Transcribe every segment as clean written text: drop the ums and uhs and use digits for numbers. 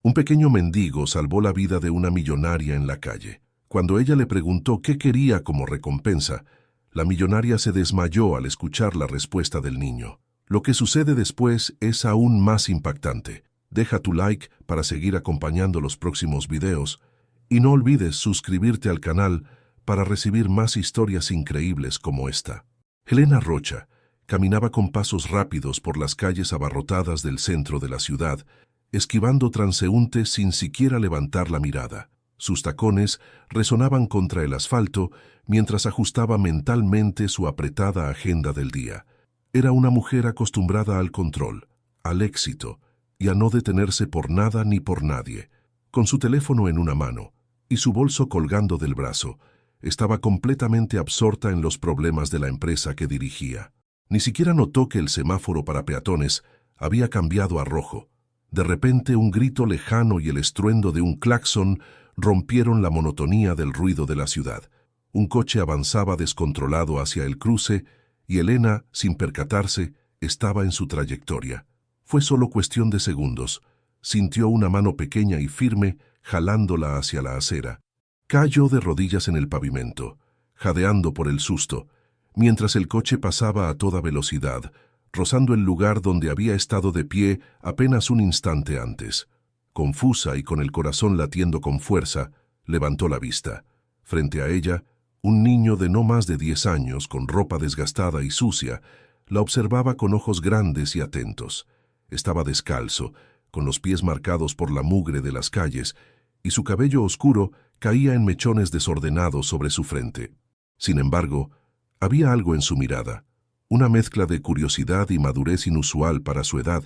Un pequeño mendigo salvó la vida de una millonaria en la calle. Cuando ella le preguntó qué quería como recompensa, la millonaria se desmayó al escuchar la respuesta del niño. Lo que sucede después es aún más impactante. Deja tu like para seguir acompañando los próximos videos y no olvides suscribirte al canal para recibir más historias increíbles como esta. Elena Rocha caminaba con pasos rápidos por las calles abarrotadas del centro de la ciudad, esquivando transeúntes sin siquiera levantar la mirada. Sus tacones resonaban contra el asfalto mientras ajustaba mentalmente su apretada agenda del día. Era una mujer acostumbrada al control, al éxito y a no detenerse por nada ni por nadie. Con su teléfono en una mano y su bolso colgando del brazo, estaba completamente absorta en los problemas de la empresa que dirigía. Ni siquiera notó que el semáforo para peatones había cambiado a rojo. De repente, un grito lejano y el estruendo de un claxon rompieron la monotonía del ruido de la ciudad. Un coche avanzaba descontrolado hacia el cruce y Elena, sin percatarse, estaba en su trayectoria. Fue solo cuestión de segundos. Sintió una mano pequeña y firme jalándola hacia la acera. Cayó de rodillas en el pavimento, jadeando por el susto, mientras el coche pasaba a toda velocidad, rozando el lugar donde había estado de pie apenas un instante antes. Confusa y con el corazón latiendo con fuerza, levantó la vista. Frente a ella, un niño de no más de 10 años, con ropa desgastada y sucia, la observaba con ojos grandes y atentos. Estaba descalzo, con los pies marcados por la mugre de las calles, y su cabello oscuro caía en mechones desordenados sobre su frente. Sin embargo, había algo en su mirada, una mezcla de curiosidad y madurez inusual para su edad,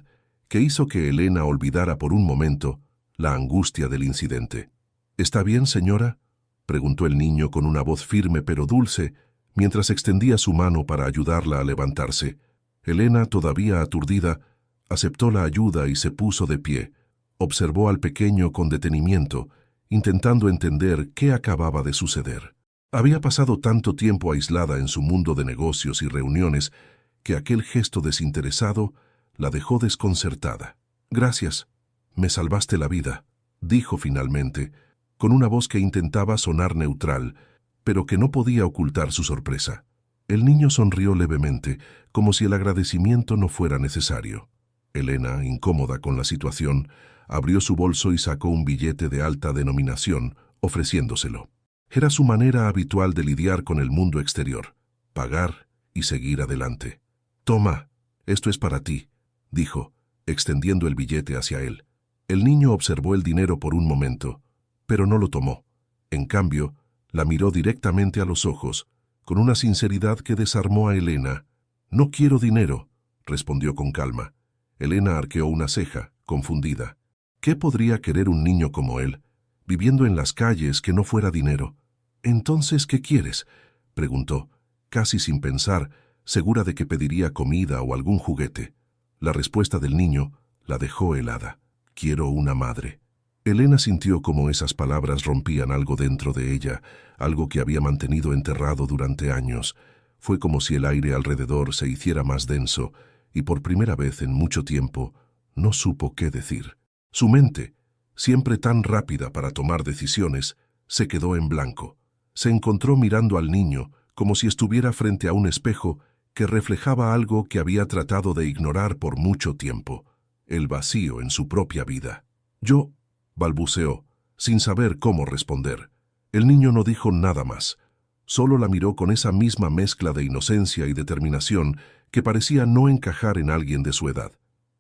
que hizo que Elena olvidara por un momento la angustia del incidente. «¿Está bien, señora?», preguntó el niño con una voz firme pero dulce, mientras extendía su mano para ayudarla a levantarse. Elena, todavía aturdida, aceptó la ayuda y se puso de pie. Observó al pequeño con detenimiento, intentando entender qué acababa de suceder. Había pasado tanto tiempo aislada en su mundo de negocios y reuniones que aquel gesto desinteresado la dejó desconcertada. «Gracias, me salvaste la vida», dijo finalmente, con una voz que intentaba sonar neutral, pero que no podía ocultar su sorpresa. El niño sonrió levemente, como si el agradecimiento no fuera necesario. Elena, incómoda con la situación, abrió su bolso y sacó un billete de alta denominación, ofreciéndoselo. Era su manera habitual de lidiar con el mundo exterior, pagar y seguir adelante. «Toma, esto es para ti», dijo, extendiendo el billete hacia él. El niño observó el dinero por un momento, pero no lo tomó. En cambio, la miró directamente a los ojos, con una sinceridad que desarmó a Elena. «No quiero dinero», respondió con calma. Elena arqueó una ceja, confundida. ¿Qué podría querer un niño como él, viviendo en las calles, que no fuera dinero? «¿Entonces qué quieres?», preguntó, casi sin pensar, segura de que pediría comida o algún juguete. La respuesta del niño la dejó helada. «Quiero una madre». Elena sintió como esas palabras rompían algo dentro de ella, algo que había mantenido enterrado durante años. Fue como si el aire alrededor se hiciera más denso, y por primera vez en mucho tiempo no supo qué decir. Su mente, siempre tan rápida para tomar decisiones, se quedó en blanco. Se encontró mirando al niño como si estuviera frente a un espejo que reflejaba algo que había tratado de ignorar por mucho tiempo, el vacío en su propia vida. «Yo», balbuceó, sin saber cómo responder. El niño no dijo nada más. Solo la miró con esa misma mezcla de inocencia y determinación que parecía no encajar en alguien de su edad.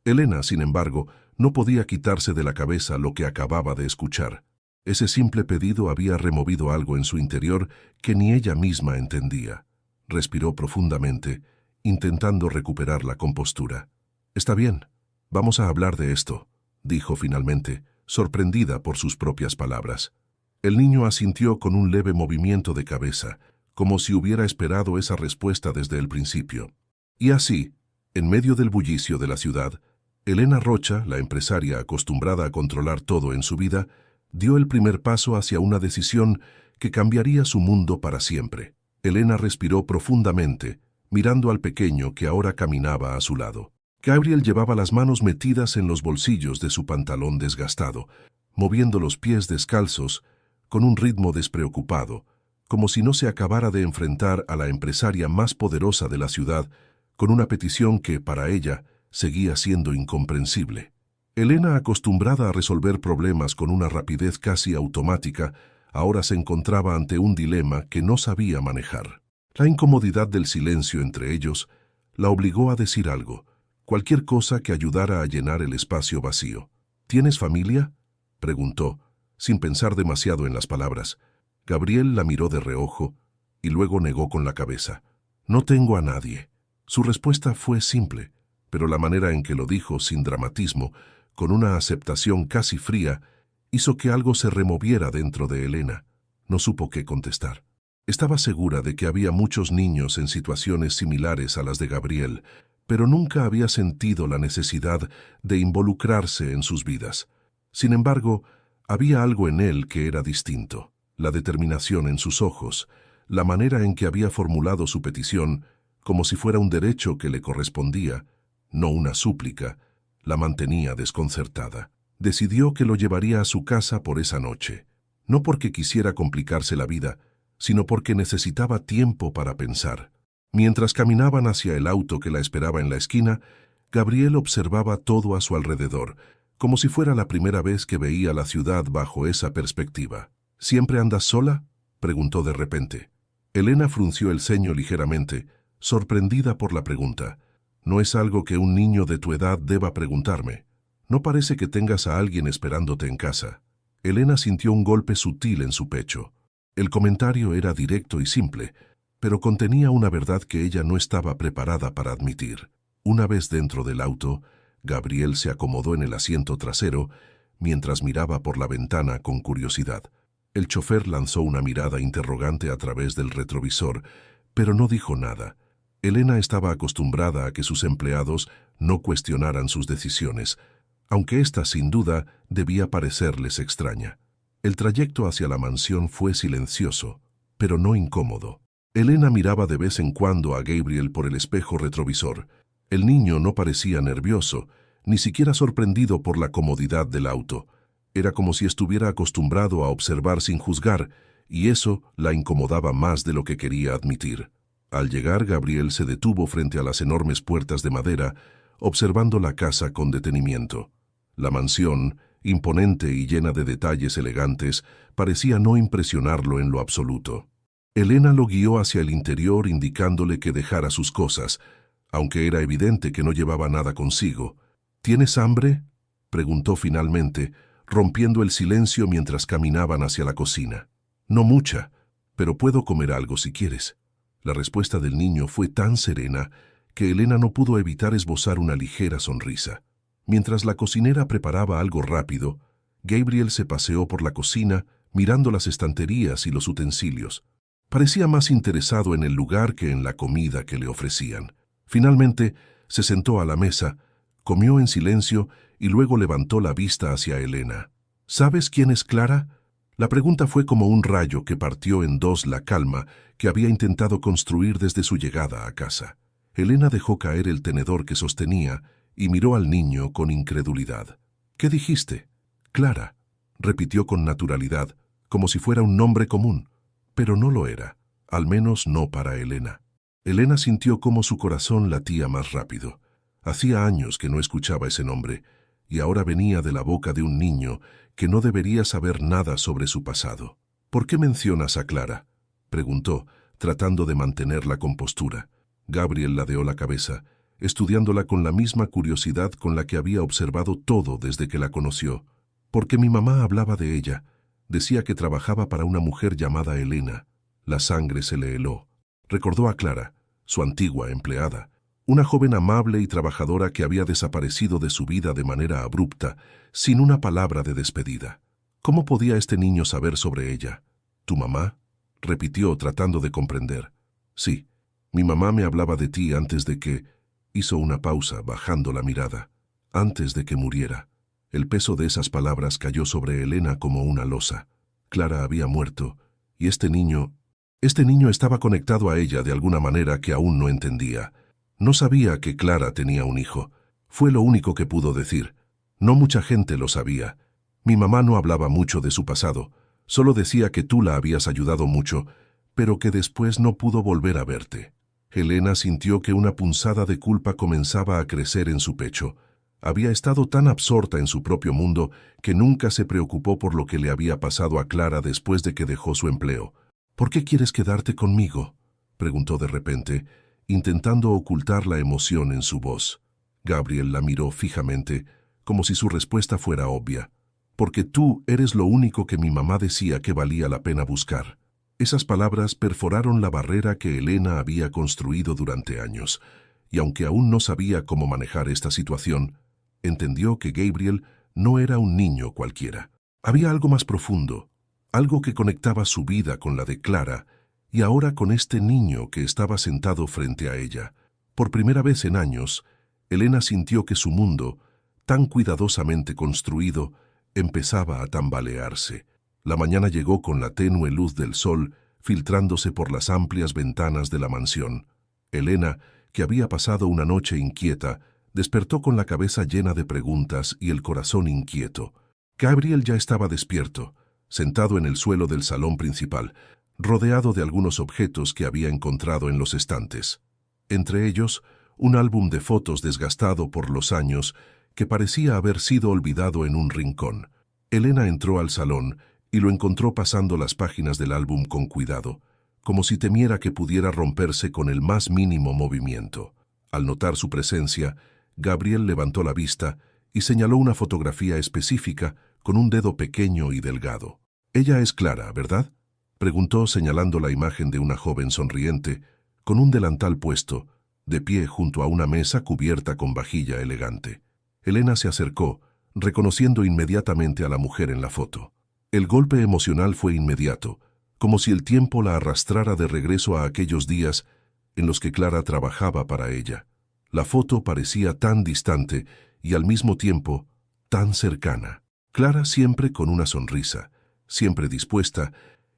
Elena, sin embargo, no podía quitarse de la cabeza lo que acababa de escuchar. Ese simple pedido había removido algo en su interior que ni ella misma entendía. Respiró profundamente, intentando recuperar la compostura. «Está bien, vamos a hablar de esto», dijo finalmente, sorprendida por sus propias palabras. El niño asintió con un leve movimiento de cabeza, como si hubiera esperado esa respuesta desde el principio. Y así, en medio del bullicio de la ciudad, Elena Rocha, la empresaria acostumbrada a controlar todo en su vida, dio el primer paso hacia una decisión que cambiaría su mundo para siempre. Elena respiró profundamente, mirando al pequeño que ahora caminaba a su lado. Gabriel llevaba las manos metidas en los bolsillos de su pantalón desgastado, moviendo los pies descalzos con un ritmo despreocupado, como si no se acabara de enfrentar a la empresaria más poderosa de la ciudad con una petición que, para ella, seguía siendo incomprensible. Elena, acostumbrada a resolver problemas con una rapidez casi automática, ahora se encontraba ante un dilema que no sabía manejar. La incomodidad del silencio entre ellos la obligó a decir algo, cualquier cosa que ayudara a llenar el espacio vacío. ¿Tienes familia?, preguntó, sin pensar demasiado en las palabras. Gabriel la miró de reojo y luego negó con la cabeza. No tengo a nadie. Su respuesta fue simple, pero la manera en que lo dijo, sin dramatismo, con una aceptación casi fría, hizo que algo se removiera dentro de Elena. No supo qué contestar. Estaba segura de que había muchos niños en situaciones similares a las de Gabriel, pero nunca había sentido la necesidad de involucrarse en sus vidas. Sin embargo, había algo en él que era distinto. La determinación en sus ojos, la manera en que había formulado su petición, como si fuera un derecho que le correspondía, no una súplica, la mantenía desconcertada. Decidió que lo llevaría a su casa por esa noche, no porque quisiera complicarse la vida, sino porque necesitaba tiempo para pensar. Mientras caminaban hacia el auto que la esperaba en la esquina, Gabriel observaba todo a su alrededor, como si fuera la primera vez que veía la ciudad bajo esa perspectiva. ¿Siempre andas sola?, preguntó de repente. Elena frunció el ceño ligeramente, sorprendida por la pregunta. No es algo que un niño de tu edad deba preguntarme. No parece que tengas a alguien esperándote en casa. Elena sintió un golpe sutil en su pecho. El comentario era directo y simple, pero contenía una verdad que ella no estaba preparada para admitir. Una vez dentro del auto, Gabriel se acomodó en el asiento trasero mientras miraba por la ventana con curiosidad. El chofer lanzó una mirada interrogante a través del retrovisor, pero no dijo nada. Elena estaba acostumbrada a que sus empleados no cuestionaran sus decisiones, aunque ésta sin duda debía parecerles extraña. El trayecto hacia la mansión fue silencioso, pero no incómodo. Elena miraba de vez en cuando a Gabriel por el espejo retrovisor. El niño no parecía nervioso, ni siquiera sorprendido por la comodidad del auto. Era como si estuviera acostumbrado a observar sin juzgar, y eso la incomodaba más de lo que quería admitir. Al llegar, Gabriel se detuvo frente a las enormes puertas de madera, observando la casa con detenimiento. La mansión, imponente y llena de detalles elegantes, parecía no impresionarlo en lo absoluto. Elena lo guió hacia el interior indicándole que dejara sus cosas, aunque era evidente que no llevaba nada consigo. ¿Tienes hambre?, preguntó finalmente, rompiendo el silencio mientras caminaban hacia la cocina. No mucha, pero puedo comer algo si quieres. La respuesta del niño fue tan serena que Elena no pudo evitar esbozar una ligera sonrisa. Mientras la cocinera preparaba algo rápido, Gabriel se paseó por la cocina mirando las estanterías y los utensilios. Parecía más interesado en el lugar que en la comida que le ofrecían. Finalmente, se sentó a la mesa, comió en silencio y luego levantó la vista hacia Elena. ¿Sabes quién es Clara? La pregunta fue como un rayo que partió en dos la calma que había intentado construir desde su llegada a casa. Elena dejó caer el tenedor que sostenía y miró al niño con incredulidad. ¿Qué dijiste? Clara, repitió con naturalidad, como si fuera un nombre común, pero no lo era, al menos no para Elena. Elena sintió cómo su corazón latía más rápido. Hacía años que no escuchaba ese nombre, y ahora venía de la boca de un niño que no debería saber nada sobre su pasado. ¿Por qué mencionas a Clara?, preguntó, tratando de mantener la compostura. Gabriel ladeó la cabeza, estudiándola con la misma curiosidad con la que había observado todo desde que la conoció. Porque mi mamá hablaba de ella. Decía que trabajaba para una mujer llamada Elena. La sangre se le heló. Recordó a Clara, su antigua empleada, una joven amable y trabajadora que había desaparecido de su vida de manera abrupta, sin una palabra de despedida. ¿Cómo podía este niño saber sobre ella? ¿Tu mamá?, repitió tratando de comprender. Sí, mi mamá me hablaba de ti antes de que... Hizo una pausa, bajando la mirada. Antes de que muriera. El peso de esas palabras cayó sobre Elena como una losa. Clara había muerto, y este niño estaba conectado a ella de alguna manera que aún no entendía. No sabía que Clara tenía un hijo, Fue lo único que pudo decir. No mucha gente lo sabía. Mi mamá no hablaba mucho de su pasado, solo decía que tú la habías ayudado mucho, pero que después no pudo volver a verte. Elena sintió que una punzada de culpa comenzaba a crecer en su pecho. Había estado tan absorta en su propio mundo que nunca se preocupó por lo que le había pasado a Clara después de que dejó su empleo. ¿Por qué quieres quedarte conmigo?, preguntó de repente, intentando ocultar la emoción en su voz. Gabriel la miró fijamente, como si su respuesta fuera obvia. Porque tú eres lo único que mi mamá decía que valía la pena buscar. Esas palabras perforaron la barrera que Elena había construido durante años, y aunque aún no sabía cómo manejar esta situación, entendió que Gabriel no era un niño cualquiera. Había algo más profundo, algo que conectaba su vida con la de Clara, y ahora con este niño que estaba sentado frente a ella. Por primera vez en años, Elena sintió que su mundo, tan cuidadosamente construido, empezaba a tambalearse. La mañana llegó con la tenue luz del sol filtrándose por las amplias ventanas de la mansión. Elena, que había pasado una noche inquieta, despertó con la cabeza llena de preguntas y el corazón inquieto. Gabriel ya estaba despierto, sentado en el suelo del salón principal, rodeado de algunos objetos que había encontrado en los estantes. Entre ellos, un álbum de fotos desgastado por los años que parecía haber sido olvidado en un rincón. Elena entró al salón y lo encontró pasando las páginas del álbum con cuidado, como si temiera que pudiera romperse con el más mínimo movimiento. Al notar su presencia, Gabriel levantó la vista y señaló una fotografía específica con un dedo pequeño y delgado. «Ella es Clara, ¿verdad?», preguntó señalando la imagen de una joven sonriente, con un delantal puesto, de pie junto a una mesa cubierta con vajilla elegante. Elena se acercó, reconociendo inmediatamente a la mujer en la foto. El golpe emocional fue inmediato, como si el tiempo la arrastrara de regreso a aquellos días en los que Clara trabajaba para ella. La foto parecía tan distante y al mismo tiempo tan cercana. Clara, siempre con una sonrisa, siempre dispuesta,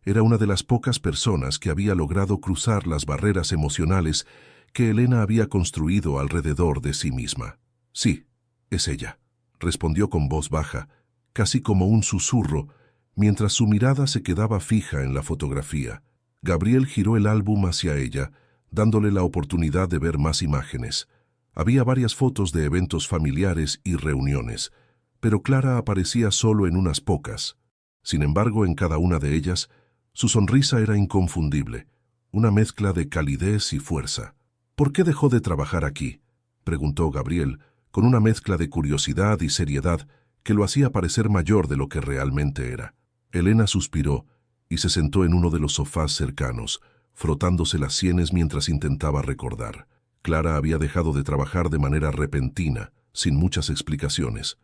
era una de las pocas personas que había logrado cruzar las barreras emocionales que Elena había construido alrededor de sí misma. «Sí, es ella», respondió con voz baja, casi como un susurro, mientras su mirada se quedaba fija en la fotografía. Gabriel giró el álbum hacia ella, dándole la oportunidad de ver más imágenes. Había varias fotos de eventos familiares y reuniones, pero Clara aparecía solo en unas pocas. Sin embargo, en cada una de ellas, su sonrisa era inconfundible, una mezcla de calidez y fuerza. «¿Por qué dejó de trabajar aquí?», preguntó Gabriel, con una mezcla de curiosidad y seriedad que lo hacía parecer mayor de lo que realmente era. Elena suspiró y se sentó en uno de los sofás cercanos, frotándose las sienes mientras intentaba recordar. Clara había dejado de trabajar de manera repentina, sin muchas explicaciones.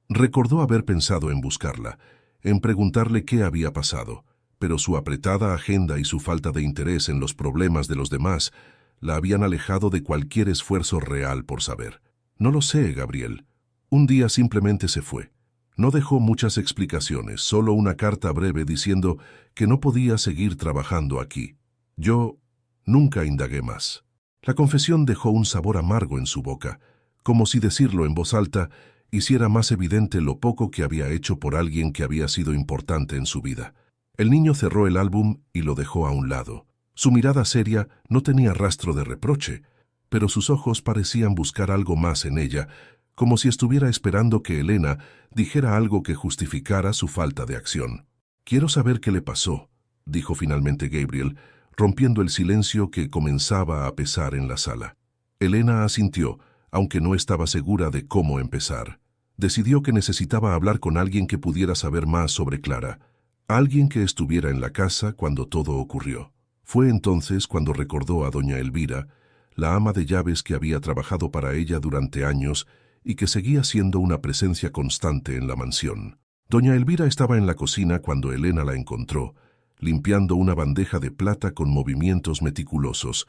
Recordó haber pensado en buscarla, en preguntarle qué había pasado, pero su apretada agenda y su falta de interés en los problemas de los demás la habían alejado de cualquier esfuerzo real por saber. «No lo sé, Gabriel. Un día simplemente se fue. No dejó muchas explicaciones, solo una carta breve diciendo que no podía seguir trabajando aquí. Yo nunca indagué más». La confesión dejó un sabor amargo en su boca, como si decirlo en voz alta hiciera más evidente lo poco que había hecho por alguien que había sido importante en su vida. El niño cerró el álbum y lo dejó a un lado. Su mirada seria no tenía rastro de reproche, pero sus ojos parecían buscar algo más en ella, como si estuviera esperando que Elena dijera algo que justificara su falta de acción. «Quiero saber qué le pasó», dijo finalmente Gabriel, rompiendo el silencio que comenzaba a pesar en la sala. Elena asintió, aunque no estaba segura de cómo empezar. Decidió que necesitaba hablar con alguien que pudiera saber más sobre Clara, alguien que estuviera en la casa cuando todo ocurrió. Fue entonces cuando recordó a doña Elvira, la ama de llaves que había trabajado para ella durante años y que seguía siendo una presencia constante en la mansión. Doña Elvira estaba en la cocina cuando Elena la encontró, limpiando una bandeja de plata con movimientos meticulosos.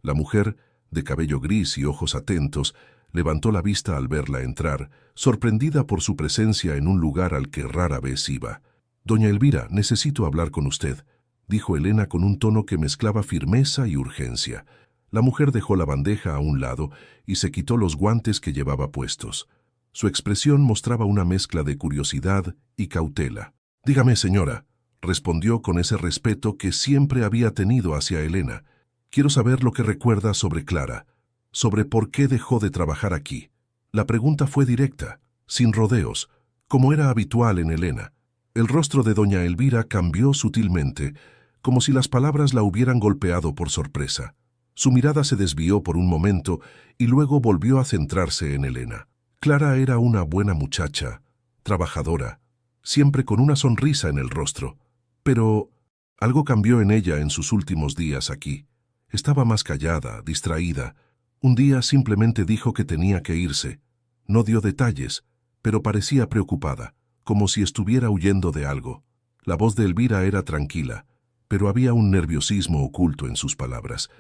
La mujer, de cabello gris y ojos atentos, levantó la vista al verla entrar, sorprendida por su presencia en un lugar al que rara vez iba. «Doña Elvira, necesito hablar con usted», dijo Elena con un tono que mezclaba firmeza y urgencia. La mujer dejó la bandeja a un lado y se quitó los guantes que llevaba puestos. Su expresión mostraba una mezcla de curiosidad y cautela. «Dígame, señora», respondió con ese respeto que siempre había tenido hacia Elena. «Quiero saber lo que recuerda sobre Clara, sobre por qué dejó de trabajar aquí». La pregunta fue directa, sin rodeos, como era habitual en Elena. El rostro de doña Elvira cambió sutilmente, como si las palabras la hubieran golpeado por sorpresa. Su mirada se desvió por un momento y luego volvió a centrarse en Elena. Clara era una buena muchacha, trabajadora, siempre con una sonrisa en el rostro. Pero algo cambió en ella en sus últimos días aquí. Estaba más callada, distraída. Un día simplemente dijo que tenía que irse. No dio detalles, pero parecía preocupada, como si estuviera huyendo de algo. La voz de Elvira era tranquila, pero había un nerviosismo oculto en sus palabras.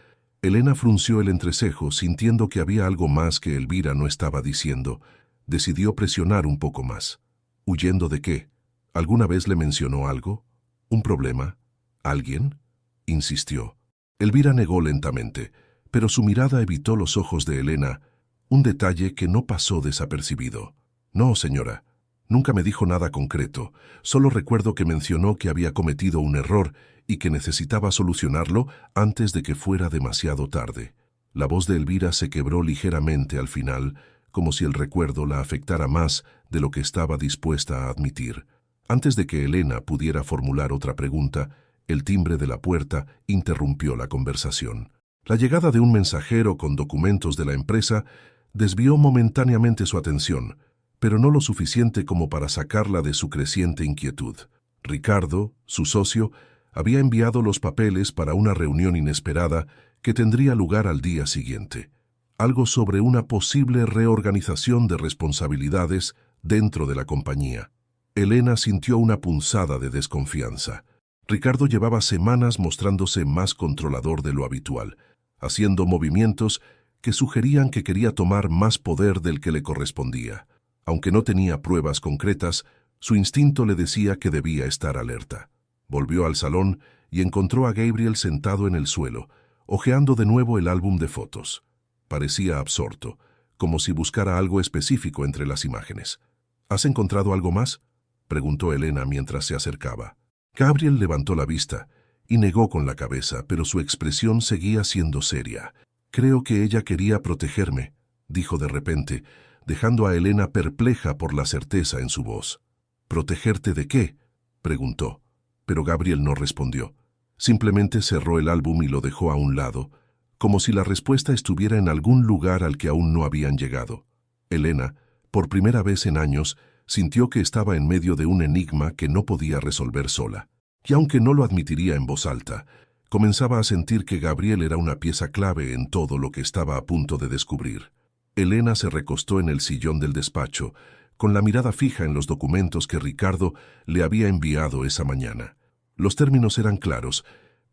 Elena frunció el entrecejo, sintiendo que había algo más que Elvira no estaba diciendo. Decidió presionar un poco más. ¿Huyendo de qué? ¿Alguna vez le mencionó algo? ¿Un problema? ¿Alguien? Insistió. Elvira negó lentamente, pero su mirada evitó los ojos de Elena, un detalle que no pasó desapercibido. «No, señora. Nunca me dijo nada concreto. Solo recuerdo que mencionó que había cometido un error y que necesitaba solucionarlo antes de que fuera demasiado tarde». La voz de Elvira se quebró ligeramente al final, como si el recuerdo la afectara más de lo que estaba dispuesta a admitir. Antes de que Elena pudiera formular otra pregunta, el timbre de la puerta interrumpió la conversación. La llegada de un mensajero con documentos de la empresa desvió momentáneamente su atención, pero no lo suficiente como para sacarla de su creciente inquietud. Ricardo, su socio, había enviado los papeles para una reunión inesperada que tendría lugar al día siguiente. Algo sobre una posible reorganización de responsabilidades dentro de la compañía. Elena sintió una punzada de desconfianza. Ricardo llevaba semanas mostrándose más controlador de lo habitual, haciendo movimientos que sugerían que quería tomar más poder del que le correspondía. Aunque no tenía pruebas concretas, su instinto le decía que debía estar alerta. Volvió al salón y encontró a Gabriel sentado en el suelo, hojeando de nuevo el álbum de fotos. Parecía absorto, como si buscara algo específico entre las imágenes. «¿Has encontrado algo más?», preguntó Elena mientras se acercaba. Gabriel levantó la vista y negó con la cabeza, pero su expresión seguía siendo seria. «Creo que ella quería protegerme», dijo de repente, dejando a Elena perpleja por la certeza en su voz. «¿Protegerte de qué?», preguntó, pero Gabriel no respondió. Simplemente cerró el álbum y lo dejó a un lado, como si la respuesta estuviera en algún lugar al que aún no habían llegado. Elena, por primera vez en años, sintió que estaba en medio de un enigma que no podía resolver sola. Y aunque no lo admitiría en voz alta, comenzaba a sentir que Gabriel era una pieza clave en todo lo que estaba a punto de descubrir. Elena se recostó en el sillón del despacho, con la mirada fija en los documentos que Ricardo le había enviado esa mañana. Los términos eran claros,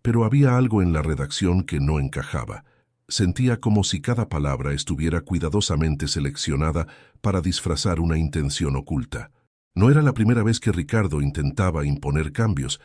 pero había algo en la redacción que no encajaba. Sentía como si cada palabra estuviera cuidadosamente seleccionada para disfrazar una intención oculta. No era la primera vez que Ricardo intentaba imponer cambios,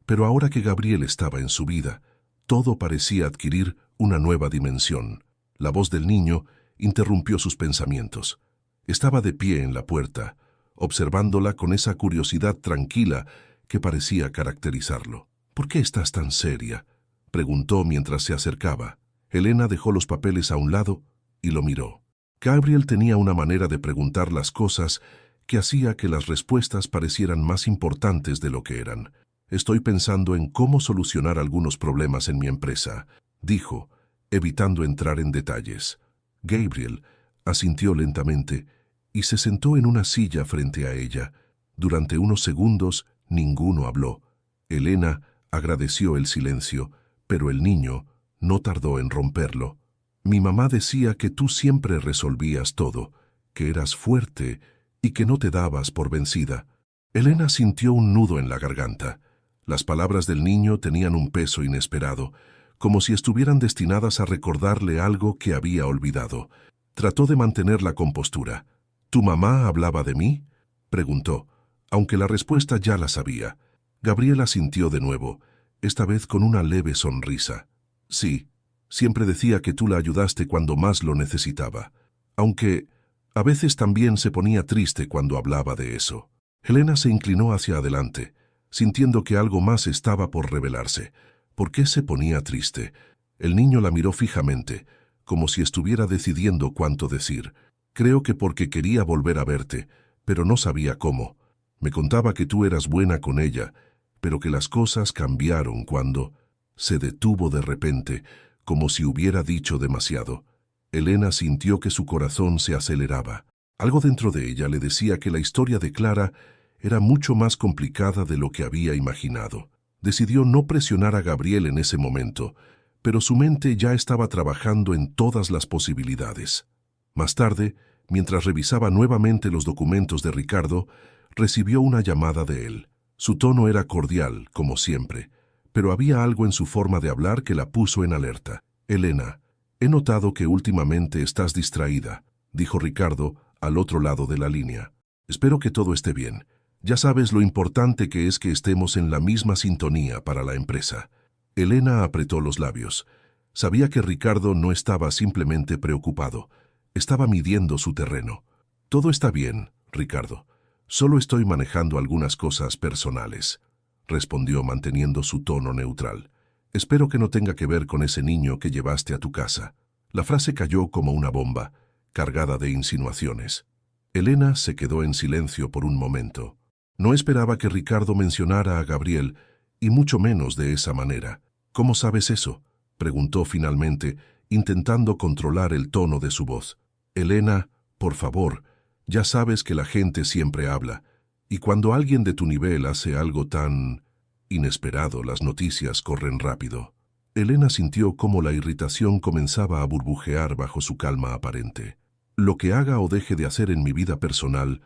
pero ahora que Gabriel estaba en su vida, todo parecía adquirir una nueva dimensión. La voz del niño interrumpió sus pensamientos. Estaba de pie en la puerta, observándola con esa curiosidad tranquila que parecía caracterizarlo. «¿Por qué estás tan seria?», preguntó mientras se acercaba. Elena dejó los papeles a un lado y lo miró. Gabriel tenía una manera de preguntar las cosas que hacía que las respuestas parecieran más importantes de lo que eran. «Estoy pensando en cómo solucionar algunos problemas en mi empresa», dijo, evitando entrar en detalles. Gabriel asintió lentamente y se sentó en una silla frente a ella. Durante unos segundos ninguno habló. Elena agradeció el silencio, pero el niño no tardó en romperlo. «Mi mamá decía que tú siempre resolvías todo, que eras fuerte y que no te dabas por vencida». Elena sintió un nudo en la garganta. Las palabras del niño tenían un peso inesperado, como si estuvieran destinadas a recordarle algo que había olvidado. Trató de mantener la compostura. «¿Tu mamá hablaba de mí?», preguntó, aunque la respuesta ya la sabía. Gabriel asintió de nuevo, esta vez con una leve sonrisa. «Sí». Siempre decía que tú la ayudaste cuando más lo necesitaba, aunque a veces también se ponía triste cuando hablaba de eso. Helena se inclinó hacia adelante, sintiendo que algo más estaba por revelarse. ¿Por qué se ponía triste? El niño la miró fijamente, como si estuviera decidiendo cuánto decir. Creo que porque quería volver a verte, pero no sabía cómo. Me contaba que tú eras buena con ella, pero que las cosas cambiaron cuando... Se detuvo de repente, como si hubiera dicho demasiado. Helena sintió que su corazón se aceleraba. Algo dentro de ella le decía que la historia de Clara era mucho más complicada de lo que había imaginado. Decidió no presionar a Gabriel en ese momento, pero su mente ya estaba trabajando en todas las posibilidades. Más tarde, mientras revisaba nuevamente los documentos de Ricardo, recibió una llamada de él. Su tono era cordial, como siempre, pero había algo en su forma de hablar que la puso en alerta. «Helena, he notado que últimamente estás distraída», dijo Ricardo al otro lado de la línea. «Espero que todo esté bien. Ya sabes lo importante que es que estemos en la misma sintonía para la empresa». Helena apretó los labios. Sabía que Ricardo no estaba simplemente preocupado. Estaba midiendo su terreno. «Todo está bien, Ricardo. Solo estoy manejando algunas cosas personales», respondió manteniendo su tono neutral. «Espero que no tenga que ver con ese niño que llevaste a tu casa». La frase cayó como una bomba, cargada de insinuaciones. Helena se quedó en silencio por un momento. No esperaba que Ricardo mencionara a Gabriel, y mucho menos de esa manera. «¿Cómo sabes eso?», preguntó finalmente, intentando controlar el tono de su voz. «Helena, por favor, ya sabes que la gente siempre habla, y cuando alguien de tu nivel hace algo tan inesperado, las noticias corren rápido». Helena sintió cómo la irritación comenzaba a burbujear bajo su calma aparente. «Lo que haga o deje de hacer en mi vida personal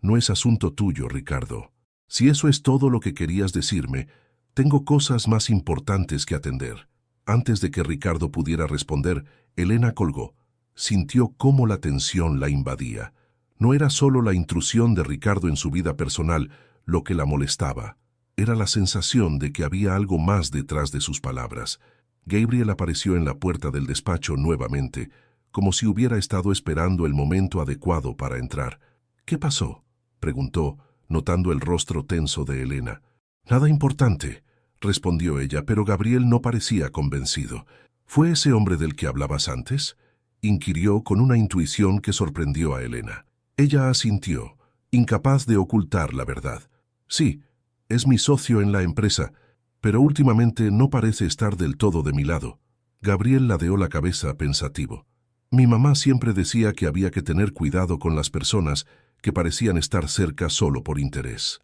no es asunto tuyo, Ricardo. Si eso es todo lo que querías decirme, tengo cosas más importantes que atender». Antes de que Ricardo pudiera responder, Helena colgó. Sintió cómo la tensión la invadía. No era solo la intrusión de Ricardo en su vida personal lo que la molestaba. Era la sensación de que había algo más detrás de sus palabras. Gabriel apareció en la puerta del despacho nuevamente, como si hubiera estado esperando el momento adecuado para entrar. «¿Qué pasó?», preguntó, notando el rostro tenso de Helena. «Nada importante», respondió ella, pero Gabriel no parecía convencido. «¿Fue ese hombre del que hablabas antes?», inquirió con una intuición que sorprendió a Helena. Ella asintió, incapaz de ocultar la verdad. «Sí, es mi socio en la empresa, pero últimamente no parece estar del todo de mi lado». Gabriel ladeó la cabeza pensativo. «Mi mamá siempre decía que había que tener cuidado con las personas que parecían estar cerca solo por interés».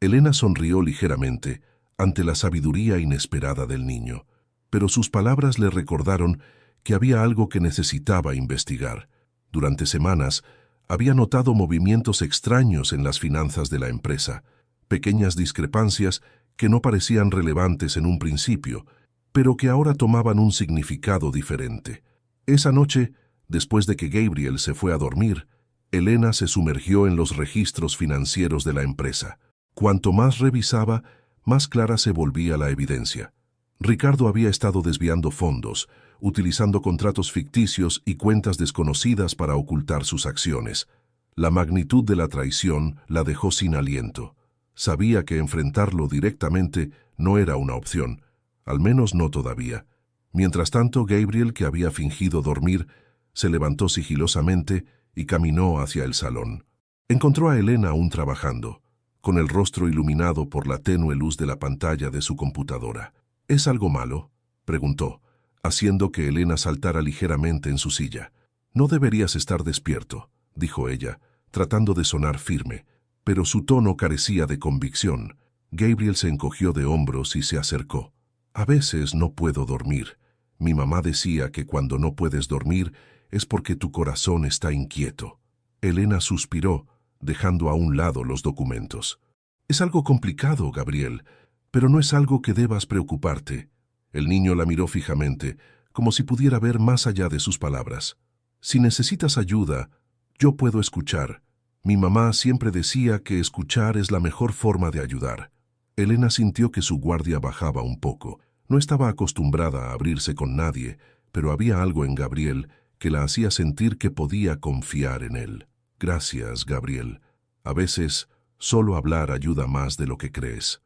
Helena sonrió ligeramente ante la sabiduría inesperada del niño, pero sus palabras le recordaron que había algo que necesitaba investigar. Durante semanas había notado movimientos extraños en las finanzas de la empresa, pequeñas discrepancias que no parecían relevantes en un principio, pero que ahora tomaban un significado diferente. Esa noche, después de que Gabriel se fue a dormir, Helena se sumergió en los registros financieros de la empresa. Cuanto más revisaba, más clara se volvía la evidencia. Ricardo había estado desviando fondos, utilizando contratos ficticios y cuentas desconocidas para ocultar sus acciones. La magnitud de la traición la dejó sin aliento. Sabía que enfrentarlo directamente no era una opción, al menos no todavía. Mientras tanto, Gabriel, que había fingido dormir, se levantó sigilosamente y caminó hacia el salón. Encontró a Helena aún trabajando, con el rostro iluminado por la tenue luz de la pantalla de su computadora. «¿Es algo malo?», preguntó, haciendo que Helena saltara ligeramente en su silla. «No deberías estar despierto», dijo ella, tratando de sonar firme, pero su tono carecía de convicción. Gabriel se encogió de hombros y se acercó. «A veces no puedo dormir. Mi mamá decía que cuando no puedes dormir es porque tu corazón está inquieto». Helena suspiró, dejando a un lado los documentos. «Es algo complicado, Gabriel, pero no es algo que debas preocuparte». El niño la miró fijamente, como si pudiera ver más allá de sus palabras. «Si necesitas ayuda, yo puedo escuchar. Mi mamá siempre decía que escuchar es la mejor forma de ayudar». Helena sintió que su guardia bajaba un poco. No estaba acostumbrada a abrirse con nadie, pero había algo en Gabriel que la hacía sentir que podía confiar en él. Gracias, Gabriel. A veces, solo hablar ayuda más de lo que crees.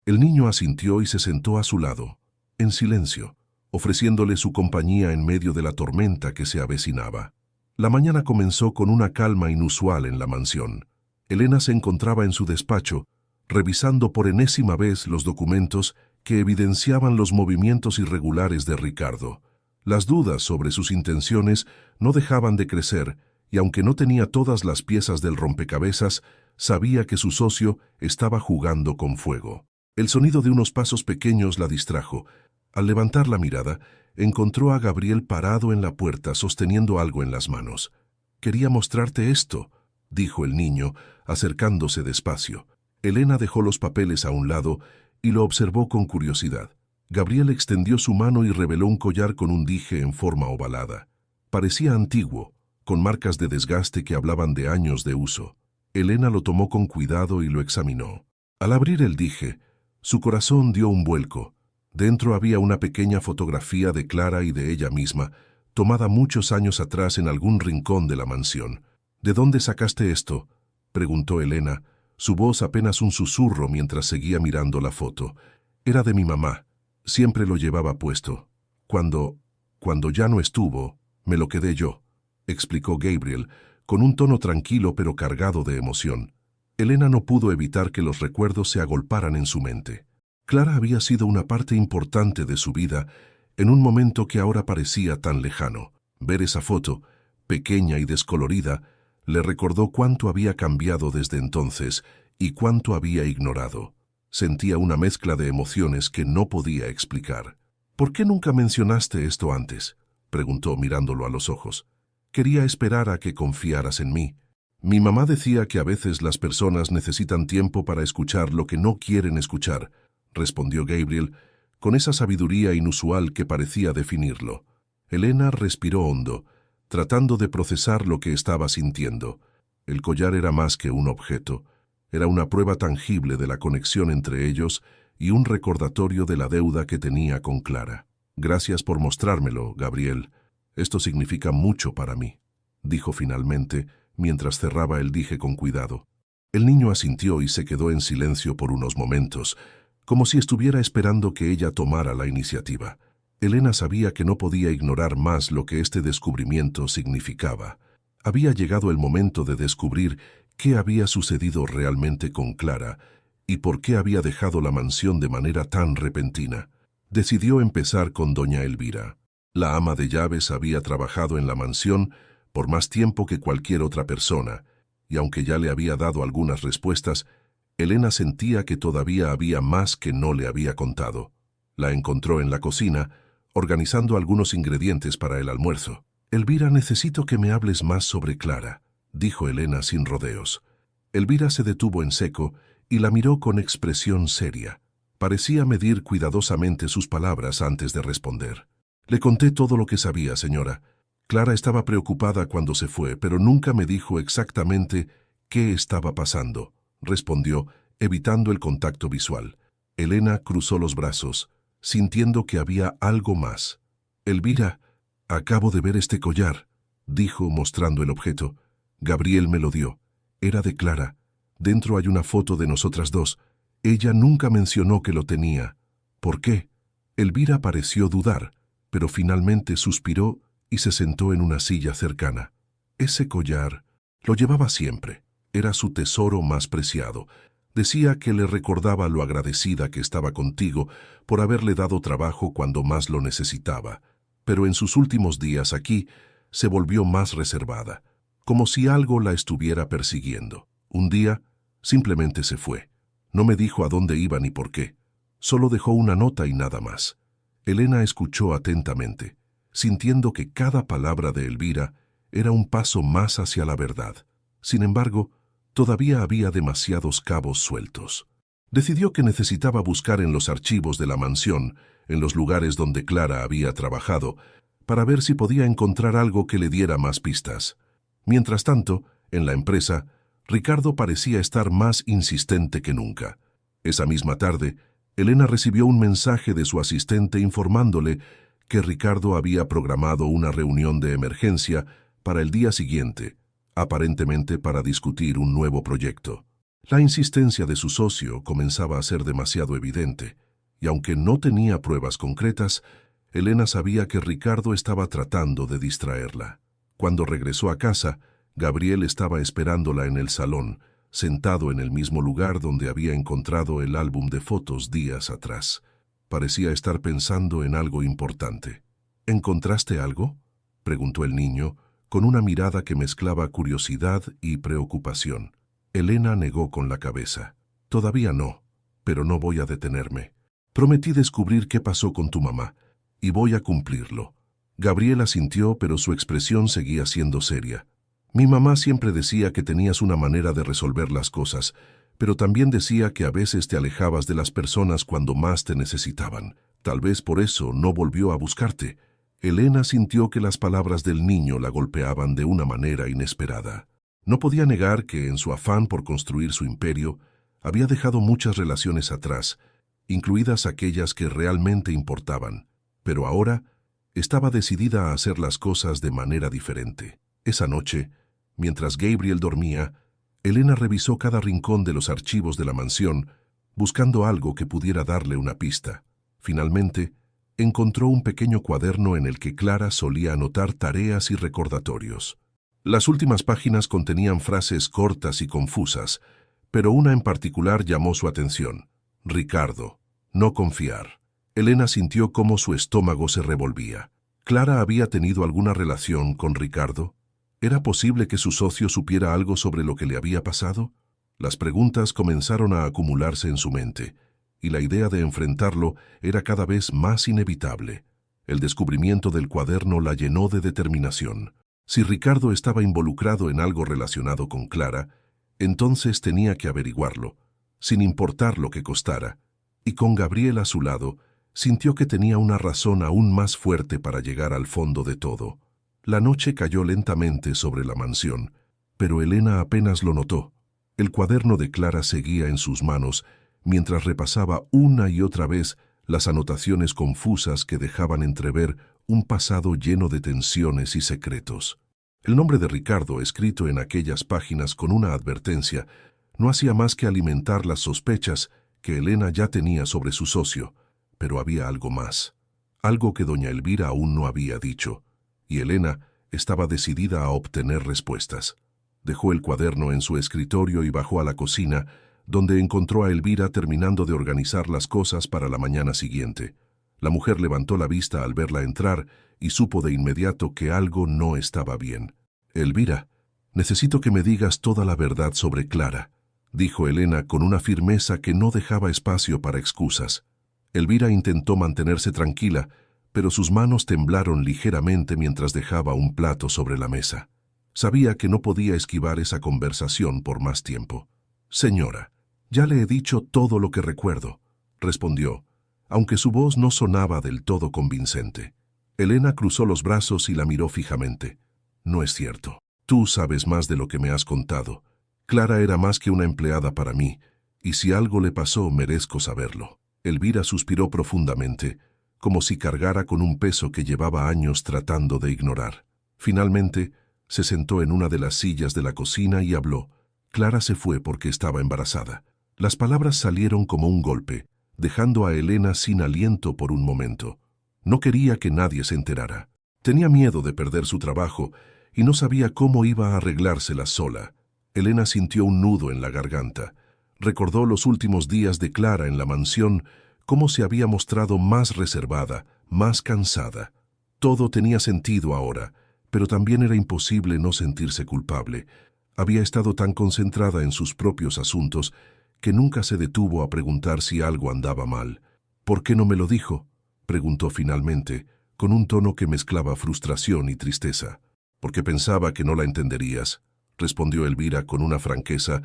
El niño asintió y se sentó a su lado, en silencio, ofreciéndole su compañía en medio de la tormenta que se avecinaba. La mañana comenzó con una calma inusual en la mansión. Elena se encontraba en su despacho, revisando por enésima vez los documentos que evidenciaban los movimientos irregulares de Ricardo. Las dudas sobre sus intenciones no dejaban de crecer, y aunque no tenía todas las piezas del rompecabezas, sabía que su socio estaba jugando con fuego. El sonido de unos pasos pequeños la distrajo. Al levantar la mirada, encontró a Gabriel parado en la puerta sosteniendo algo en las manos. «Quería mostrarte esto», dijo el niño, acercándose despacio. Elena dejó los papeles a un lado y lo observó con curiosidad. Gabriel extendió su mano y reveló un collar con un dije en forma ovalada. Parecía antiguo, con marcas de desgaste que hablaban de años de uso. Elena lo tomó con cuidado y lo examinó. Al abrir el dije, su corazón dio un vuelco. Dentro había una pequeña fotografía de Clara y de ella misma, tomada muchos años atrás en algún rincón de la mansión. «¿De dónde sacaste esto?», preguntó Elena, su voz apenas un susurro mientras seguía mirando la foto. «Era de mi mamá. Siempre lo llevaba puesto. Cuando ya no estuvo, me lo quedé yo», explicó Gabriel, con un tono tranquilo pero cargado de emoción. Elena no pudo evitar que los recuerdos se agolparan en su mente. Clara había sido una parte importante de su vida en un momento que ahora parecía tan lejano. Ver esa foto, pequeña y descolorida, le recordó cuánto había cambiado desde entonces y cuánto había ignorado. Sentía una mezcla de emociones que no podía explicar. «¿Por qué nunca mencionaste esto antes?», preguntó mirándolo a los ojos. «Quería esperar a que confiaras en mí. Mi mamá decía que a veces las personas necesitan tiempo para escuchar lo que no quieren escuchar», respondió Gabriel, con esa sabiduría inusual que parecía definirlo. Elena respiró hondo, tratando de procesar lo que estaba sintiendo. El collar era más que un objeto. Era una prueba tangible de la conexión entre ellos y un recordatorio de la deuda que tenía con Clara. «Gracias por mostrármelo, Gabriel. Esto significa mucho para mí», dijo finalmente, mientras cerraba el dije con cuidado. El niño asintió y se quedó en silencio por unos momentos, como si estuviera esperando que ella tomara la iniciativa. Elena sabía que no podía ignorar más lo que este descubrimiento significaba. Había llegado el momento de descubrir qué había sucedido realmente con Clara y por qué había dejado la mansión de manera tan repentina. Decidió empezar con doña Elvira. La ama de llaves había trabajado en la mansión por más tiempo que cualquier otra persona, y aunque ya le había dado algunas respuestas, Elena sentía que todavía había más que no le había contado. La encontró en la cocina, organizando algunos ingredientes para el almuerzo. «Elvira, necesito que me hables más sobre Clara», dijo Elena sin rodeos. Elvira se detuvo en seco y la miró con expresión seria. Parecía medir cuidadosamente sus palabras antes de responder. «Le conté todo lo que sabía, señora. Clara estaba preocupada cuando se fue, pero nunca me dijo exactamente qué estaba pasando», respondió, evitando el contacto visual. Elena cruzó los brazos, sintiendo que había algo más. «Elvira, acabo de ver este collar», dijo mostrando el objeto. «Gabriel me lo dio. Era de Clara. Dentro hay una foto de nosotras dos. Ella nunca mencionó que lo tenía. ¿Por qué?». Elvira pareció dudar, pero finalmente suspiró y se sentó en una silla cercana. «Ese collar lo llevaba siempre. Era su tesoro más preciado. Decía que le recordaba lo agradecida que estaba contigo por haberle dado trabajo cuando más lo necesitaba. Pero en sus últimos días aquí se volvió más reservada, como si algo la estuviera persiguiendo. Un día simplemente se fue. No me dijo a dónde iba ni por qué. Solo dejó una nota y nada más». Elena escuchó atentamente, sintiendo que cada palabra de Elvira era un paso más hacia la verdad. Sin embargo, todavía había demasiados cabos sueltos. Decidió que necesitaba buscar en los archivos de la mansión, en los lugares donde Clara había trabajado, para ver si podía encontrar algo que le diera más pistas. Mientras tanto, en la empresa, Ricardo parecía estar más insistente que nunca. Esa misma tarde, Elena recibió un mensaje de su asistente informándole que Ricardo había programado una reunión de emergencia para el día siguiente, aparentemente para discutir un nuevo proyecto. La insistencia de su socio comenzaba a ser demasiado evidente, y aunque no tenía pruebas concretas, Elena sabía que Ricardo estaba tratando de distraerla. Cuando regresó a casa, Gabriel estaba esperándola en el salón, sentado en el mismo lugar donde había encontrado el álbum de fotos días atrás. Parecía estar pensando en algo importante. ¿Encontraste algo?, preguntó el niño, con una mirada que mezclaba curiosidad y preocupación. Elena negó con la cabeza. Todavía no, pero no voy a detenerme. Prometí descubrir qué pasó con tu mamá, y voy a cumplirlo. Gabriel asintió, pero su expresión seguía siendo seria. Mi mamá siempre decía que tenías una manera de resolver las cosas, pero también decía que a veces te alejabas de las personas cuando más te necesitaban. Tal vez por eso no volvió a buscarte. Elena sintió que las palabras del niño la golpeaban de una manera inesperada. No podía negar que, en su afán por construir su imperio, había dejado muchas relaciones atrás, incluidas aquellas que realmente importaban, pero ahora estaba decidida a hacer las cosas de manera diferente. Esa noche, mientras Gabriel dormía, Elena revisó cada rincón de los archivos de la mansión, buscando algo que pudiera darle una pista. Finalmente, encontró un pequeño cuaderno en el que Clara solía anotar tareas y recordatorios. Las últimas páginas contenían frases cortas y confusas, pero una en particular llamó su atención. Ricardo, no confiar. Elena sintió cómo su estómago se revolvía. ¿Clara había tenido alguna relación con Ricardo? ¿Era posible que su socio supiera algo sobre lo que le había pasado? Las preguntas comenzaron a acumularse en su mente, y la idea de enfrentarlo era cada vez más inevitable. El descubrimiento del cuaderno la llenó de determinación. Si Ricardo estaba involucrado en algo relacionado con Clara, entonces tenía que averiguarlo, sin importar lo que costara, y con Gabriel a su lado, sintió que tenía una razón aún más fuerte para llegar al fondo de todo. La noche cayó lentamente sobre la mansión, pero Elena apenas lo notó. El cuaderno de Clara seguía en sus manos, mientras repasaba una y otra vez las anotaciones confusas que dejaban entrever un pasado lleno de tensiones y secretos. El nombre de Ricardo, escrito en aquellas páginas con una advertencia, no hacía más que alimentar las sospechas que Elena ya tenía sobre su socio, pero había algo más, algo que doña Elvira aún no había dicho, y Elena estaba decidida a obtener respuestas. Dejó el cuaderno en su escritorio y bajó a la cocina, donde encontró a Elvira terminando de organizar las cosas para la mañana siguiente. La mujer levantó la vista al verla entrar y supo de inmediato que algo no estaba bien. «Elvira, necesito que me digas toda la verdad sobre Clara», dijo Elena con una firmeza que no dejaba espacio para excusas. Elvira intentó mantenerse tranquila, pero sus manos temblaron ligeramente mientras dejaba un plato sobre la mesa. Sabía que no podía esquivar esa conversación por más tiempo. «Señora, ya le he dicho todo lo que recuerdo», respondió, aunque su voz no sonaba del todo convincente. Elena cruzó los brazos y la miró fijamente. «No es cierto. Tú sabes más de lo que me has contado. Clara era más que una empleada para mí, y si algo le pasó, merezco saberlo». Elvira suspiró profundamente, como si cargara con un peso que llevaba años tratando de ignorar. Finalmente, se sentó en una de las sillas de la cocina y habló. Clara se fue porque estaba embarazada. Las palabras salieron como un golpe, dejando a Elena sin aliento por un momento. No quería que nadie se enterara. Tenía miedo de perder su trabajo y no sabía cómo iba a arreglársela sola. Elena sintió un nudo en la garganta. Recordó los últimos días de Clara en la mansión, cómo se había mostrado más reservada, más cansada. Todo tenía sentido ahora, pero también era imposible no sentirse culpable. Había estado tan concentrada en sus propios asuntos que nunca se detuvo a preguntar si algo andaba mal. «¿Por qué no me lo dijo?», preguntó finalmente, con un tono que mezclaba frustración y tristeza. «Porque pensaba que no la entenderías», respondió Elvira con una franqueza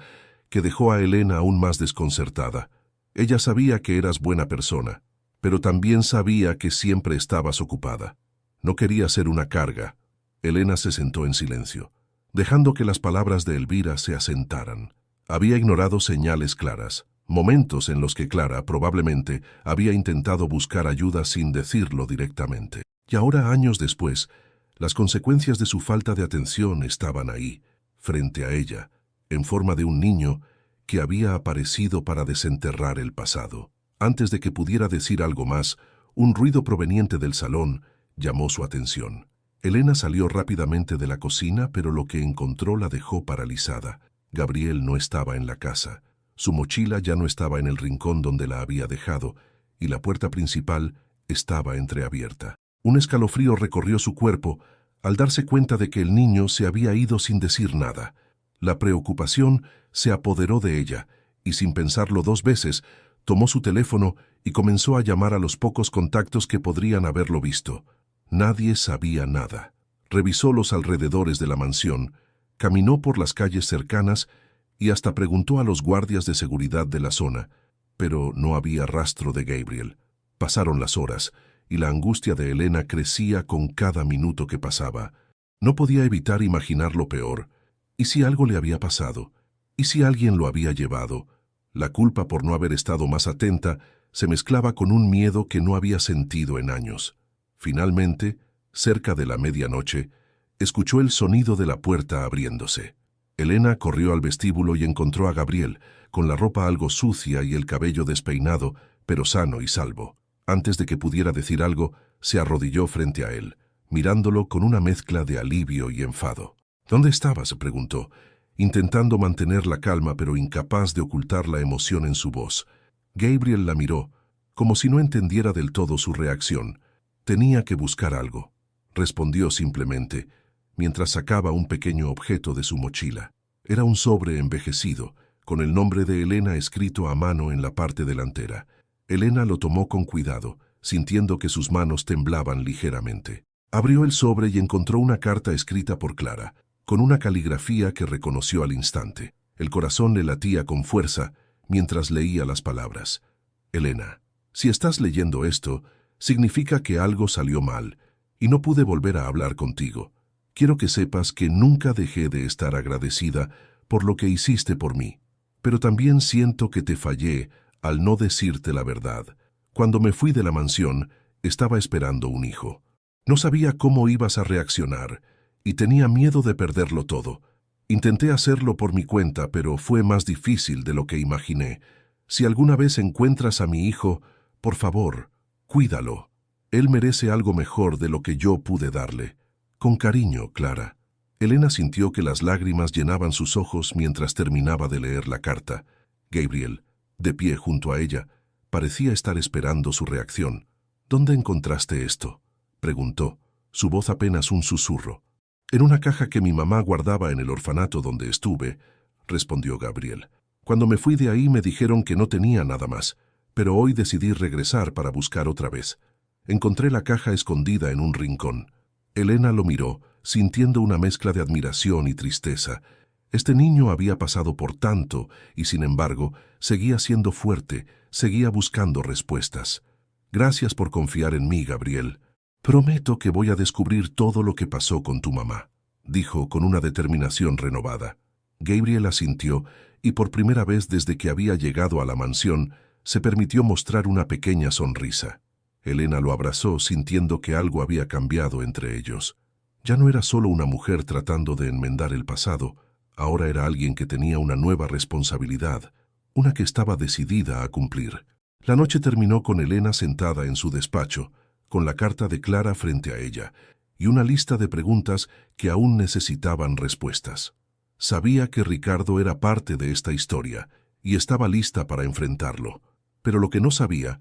que dejó a Elena aún más desconcertada. Ella sabía que eras buena persona, pero también sabía que siempre estabas ocupada. No quería ser una carga. Elena se sentó en silencio, dejando que las palabras de Elvira se asentaran. Había ignorado señales claras. Momentos en los que Clara, probablemente, había intentado buscar ayuda sin decirlo directamente. Y ahora, años después, las consecuencias de su falta de atención estaban ahí, frente a ella, en forma de un niño que había aparecido para desenterrar el pasado. Antes de que pudiera decir algo más, un ruido proveniente del salón llamó su atención. Elena salió rápidamente de la cocina, pero lo que encontró la dejó paralizada. Gabriel no estaba en la casa. Su mochila ya no estaba en el rincón donde la había dejado, y la puerta principal estaba entreabierta. Un escalofrío recorrió su cuerpo al darse cuenta de que el niño se había ido sin decir nada. La preocupación se apoderó de ella, y sin pensarlo dos veces, tomó su teléfono y comenzó a llamar a los pocos contactos que podrían haberlo visto. Nadie sabía nada. Revisó los alrededores de la mansión, caminó por las calles cercanas y hasta preguntó a los guardias de seguridad de la zona, pero no había rastro de Gabriel. Pasaron las horas, y la angustia de Elena crecía con cada minuto que pasaba. No podía evitar imaginar lo peor. ¿Y si algo le había pasado? ¿Y si alguien lo había llevado? La culpa por no haber estado más atenta se mezclaba con un miedo que no había sentido en años. Finalmente, cerca de la medianoche, escuchó el sonido de la puerta abriéndose. Elena corrió al vestíbulo y encontró a Gabriel, con la ropa algo sucia y el cabello despeinado, pero sano y salvo. Antes de que pudiera decir algo, se arrodilló frente a él, mirándolo con una mezcla de alivio y enfado. «¿Dónde estabas?», preguntó, intentando mantener la calma pero incapaz de ocultar la emoción en su voz. Gabriel la miró, como si no entendiera del todo su reacción. «Tenía que buscar algo», respondió simplemente, mientras sacaba un pequeño objeto de su mochila. Era un sobre envejecido, con el nombre de Elena escrito a mano en la parte delantera. Elena lo tomó con cuidado, sintiendo que sus manos temblaban ligeramente. Abrió el sobre y encontró una carta escrita por Clara, con una caligrafía que reconoció al instante. El corazón le latía con fuerza mientras leía las palabras. «Elena, si estás leyendo esto, significa que algo salió mal, y no pude volver a hablar contigo. Quiero que sepas que nunca dejé de estar agradecida por lo que hiciste por mí, pero también siento que te fallé al no decirte la verdad. Cuando me fui de la mansión, estaba esperando un hijo. No sabía cómo ibas a reaccionar, y tenía miedo de perderlo todo. Intenté hacerlo por mi cuenta, pero fue más difícil de lo que imaginé. Si alguna vez encuentras a mi hijo, por favor, cuídalo. Él merece algo mejor de lo que yo pude darle. Con cariño, Clara». Elena sintió que las lágrimas llenaban sus ojos mientras terminaba de leer la carta. Gabriel, de pie junto a ella, parecía estar esperando su reacción. «¿Dónde encontraste esto?», preguntó, su voz apenas un susurro. «En una caja que mi mamá guardaba en el orfanato donde estuve», respondió Gabriel. «Cuando me fui de ahí me dijeron que no tenía nada más, pero hoy decidí regresar para buscar otra vez. Encontré la caja escondida en un rincón». Elena lo miró, sintiendo una mezcla de admiración y tristeza. Este niño había pasado por tanto y, sin embargo, seguía siendo fuerte, seguía buscando respuestas. «Gracias por confiar en mí, Gabriel. Prometo que voy a descubrir todo lo que pasó con tu mamá», dijo con una determinación renovada. Gabriel asintió y por primera vez desde que había llegado a la mansión, se permitió mostrar una pequeña sonrisa. Elena lo abrazó sintiendo que algo había cambiado entre ellos. Ya no era solo una mujer tratando de enmendar el pasado, ahora era alguien que tenía una nueva responsabilidad, una que estaba decidida a cumplir. La noche terminó con Elena sentada en su despacho, con la carta de Clara frente a ella, y una lista de preguntas que aún necesitaban respuestas. Sabía que Ricardo era parte de esta historia, y estaba lista para enfrentarlo, pero lo que no sabía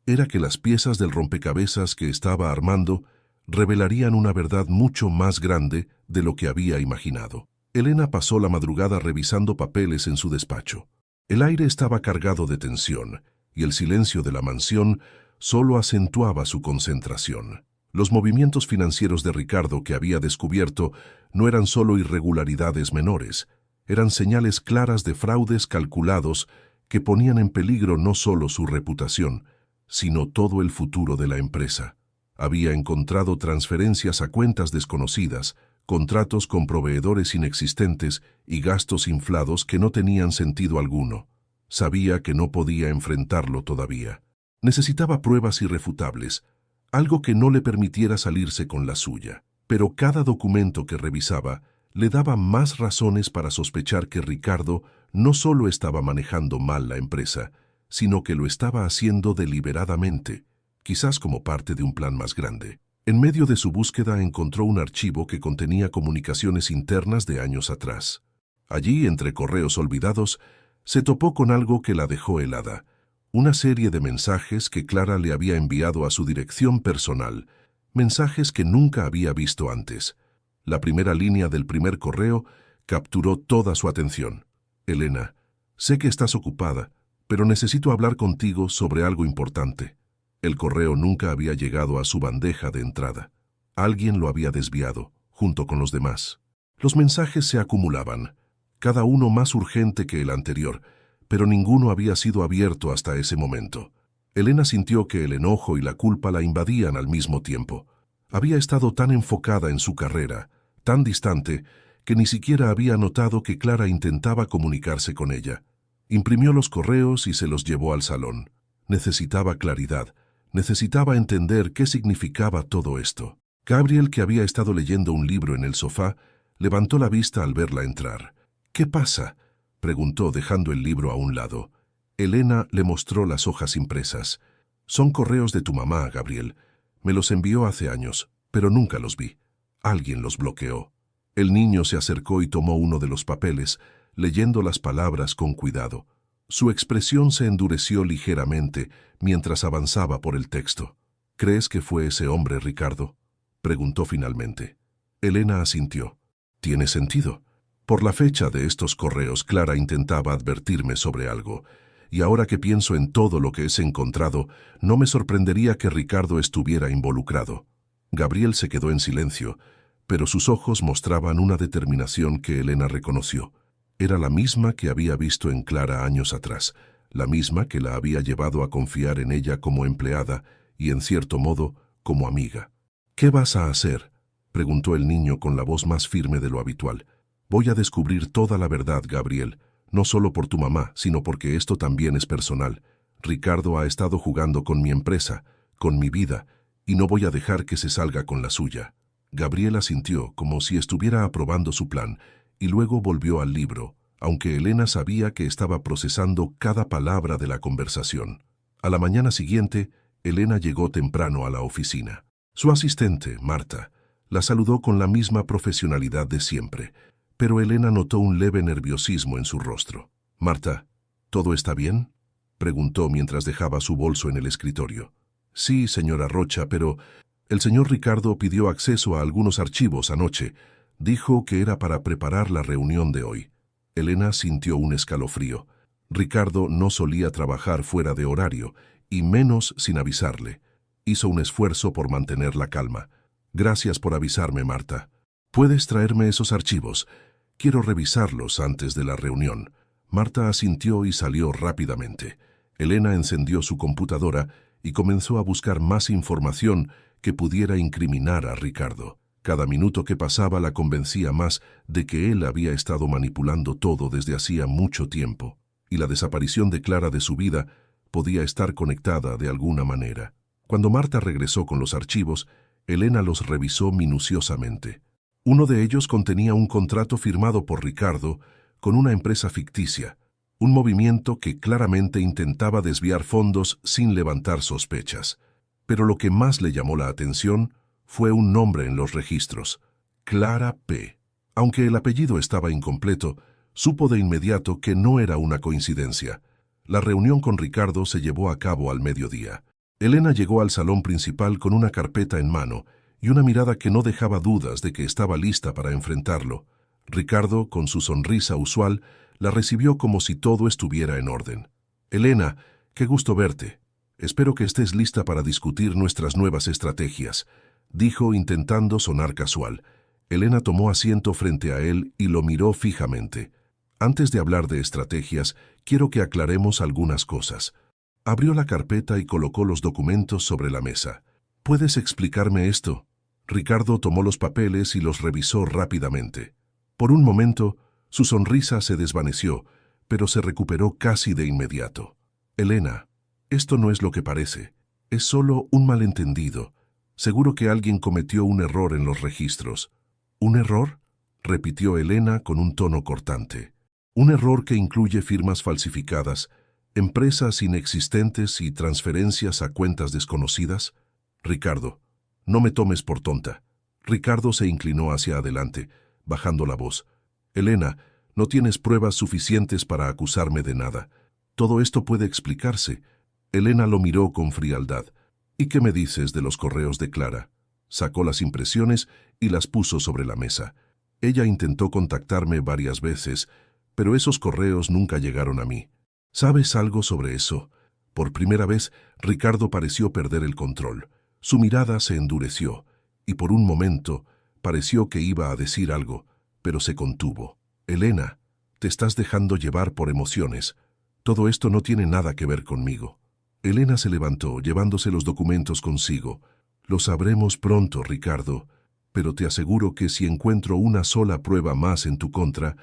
era que las piezas del rompecabezas que estaba armando revelarían una verdad mucho más grande de lo que había imaginado. Elena pasó la madrugada revisando papeles en su despacho. El aire estaba cargado de tensión, y el silencio de la mansión solo acentuaba su concentración. Los movimientos financieros de Ricardo que había descubierto no eran solo irregularidades menores, eran señales claras de fraudes calculados que ponían en peligro no solo su reputación, sino todo el futuro de la empresa. Había encontrado transferencias a cuentas desconocidas, contratos con proveedores inexistentes y gastos inflados que no tenían sentido alguno. Sabía que no podía enfrentarlo todavía. Necesitaba pruebas irrefutables, algo que no le permitiera salirse con la suya. Pero cada documento que revisaba le daba más razones para sospechar que Ricardo no solo estaba manejando mal la empresa, sino que lo estaba haciendo deliberadamente, quizás como parte de un plan más grande. En medio de su búsqueda encontró un archivo que contenía comunicaciones internas de años atrás. Allí, entre correos olvidados, se topó con algo que la dejó helada. Una serie de mensajes que Clara le había enviado a su dirección personal, mensajes que nunca había visto antes. La primera línea del primer correo capturó toda su atención. Elena, sé que estás ocupada, pero necesito hablar contigo sobre algo importante. El correo nunca había llegado a su bandeja de entrada. Alguien lo había desviado, junto con los demás. Los mensajes se acumulaban, cada uno más urgente que el anterior, pero ninguno había sido abierto hasta ese momento. Elena sintió que el enojo y la culpa la invadían al mismo tiempo. Había estado tan enfocada en su carrera, tan distante, que ni siquiera había notado que Clara intentaba comunicarse con ella. Imprimió los correos y se los llevó al salón. Necesitaba claridad, necesitaba entender qué significaba todo esto. Gabriel, que había estado leyendo un libro en el sofá, levantó la vista al verla entrar. «¿Qué pasa?», preguntó dejando el libro a un lado. Elena le mostró las hojas impresas. «Son correos de tu mamá, Gabriel. Me los envió hace años, pero nunca los vi. Alguien los bloqueó». El niño se acercó y tomó uno de los papeles, leyendo las palabras con cuidado. Su expresión se endureció ligeramente mientras avanzaba por el texto. «¿Crees que fue ese hombre, Ricardo?», preguntó finalmente. Elena asintió. «Tiene sentido. Por la fecha de estos correos, Clara intentaba advertirme sobre algo, y ahora que pienso en todo lo que he encontrado, no me sorprendería que Ricardo estuviera involucrado». Gabriel se quedó en silencio, pero sus ojos mostraban una determinación que Elena reconoció. Era la misma que había visto en Clara años atrás, la misma que la había llevado a confiar en ella como empleada y, en cierto modo, como amiga. «¿Qué vas a hacer?», preguntó el niño con la voz más firme de lo habitual. «Voy a descubrir toda la verdad, Gabriel, no solo por tu mamá, sino porque esto también es personal. Ricardo ha estado jugando con mi empresa, con mi vida, y no voy a dejar que se salga con la suya». Gabriel asintió como si estuviera aprobando su plan, y luego volvió al libro, aunque Elena sabía que estaba procesando cada palabra de la conversación. A la mañana siguiente, Elena llegó temprano a la oficina. Su asistente, Marta, la saludó con la misma profesionalidad de siempre, pero Elena notó un leve nerviosismo en su rostro. «Marta, ¿todo está bien?», preguntó mientras dejaba su bolso en el escritorio. «Sí, señora Rocha, pero el señor Ricardo pidió acceso a algunos archivos anoche. Dijo que era para preparar la reunión de hoy». Elena sintió un escalofrío. Ricardo no solía trabajar fuera de horario, y menos sin avisarle. Hizo un esfuerzo por mantener la calma. «Gracias por avisarme, Marta. ¿Puedes traerme esos archivos? Quiero revisarlos antes de la reunión». Marta asintió y salió rápidamente. Elena encendió su computadora y comenzó a buscar más información que pudiera incriminar a Ricardo. Cada minuto que pasaba la convencía más de que él había estado manipulando todo desde hacía mucho tiempo, y la desaparición de Clara de su vida podía estar conectada de alguna manera. Cuando Marta regresó con los archivos, Elena los revisó minuciosamente. Uno de ellos contenía un contrato firmado por Ricardo con una empresa ficticia, un movimiento que claramente intentaba desviar fondos sin levantar sospechas. Pero lo que más le llamó la atención fue un nombre en los registros: Clara P. Aunque el apellido estaba incompleto, supo de inmediato que no era una coincidencia. La reunión con Ricardo se llevó a cabo al mediodía. Elena llegó al salón principal con una carpeta en mano y una mirada que no dejaba dudas de que estaba lista para enfrentarlo. Ricardo, con su sonrisa usual, la recibió como si todo estuviera en orden. «Elena, qué gusto verte. Espero que estés lista para discutir nuestras nuevas estrategias», dijo intentando sonar casual. Elena tomó asiento frente a él y lo miró fijamente. «Antes de hablar de estrategias, quiero que aclaremos algunas cosas». Abrió la carpeta y colocó los documentos sobre la mesa. «¿Puedes explicarme esto?». Ricardo tomó los papeles y los revisó rápidamente. Por un momento, su sonrisa se desvaneció, pero se recuperó casi de inmediato. Elena, esto no es lo que parece. Es solo un malentendido. Seguro que alguien cometió un error en los registros. ¿Un error?, repitió Elena con un tono cortante. Un error que incluye firmas falsificadas, empresas inexistentes y transferencias a cuentas desconocidas. Ricardo, no me tomes por tonta. Ricardo se inclinó hacia adelante, bajando la voz. Elena, no tienes pruebas suficientes para acusarme de nada. Todo esto puede explicarse. Elena lo miró con frialdad. ¿Y qué me dices de los correos de Clara? Sacó las impresiones y las puso sobre la mesa. Ella intentó contactarme varias veces, pero esos correos nunca llegaron a mí. ¿Sabes algo sobre eso? Por primera vez, Ricardo pareció perder el control. Su mirada se endureció, y por un momento pareció que iba a decir algo, pero se contuvo. Elena, te estás dejando llevar por emociones. Todo esto no tiene nada que ver conmigo. Elena se levantó, llevándose los documentos consigo. Lo sabremos pronto, Ricardo, pero te aseguro que si encuentro una sola prueba más en tu contra,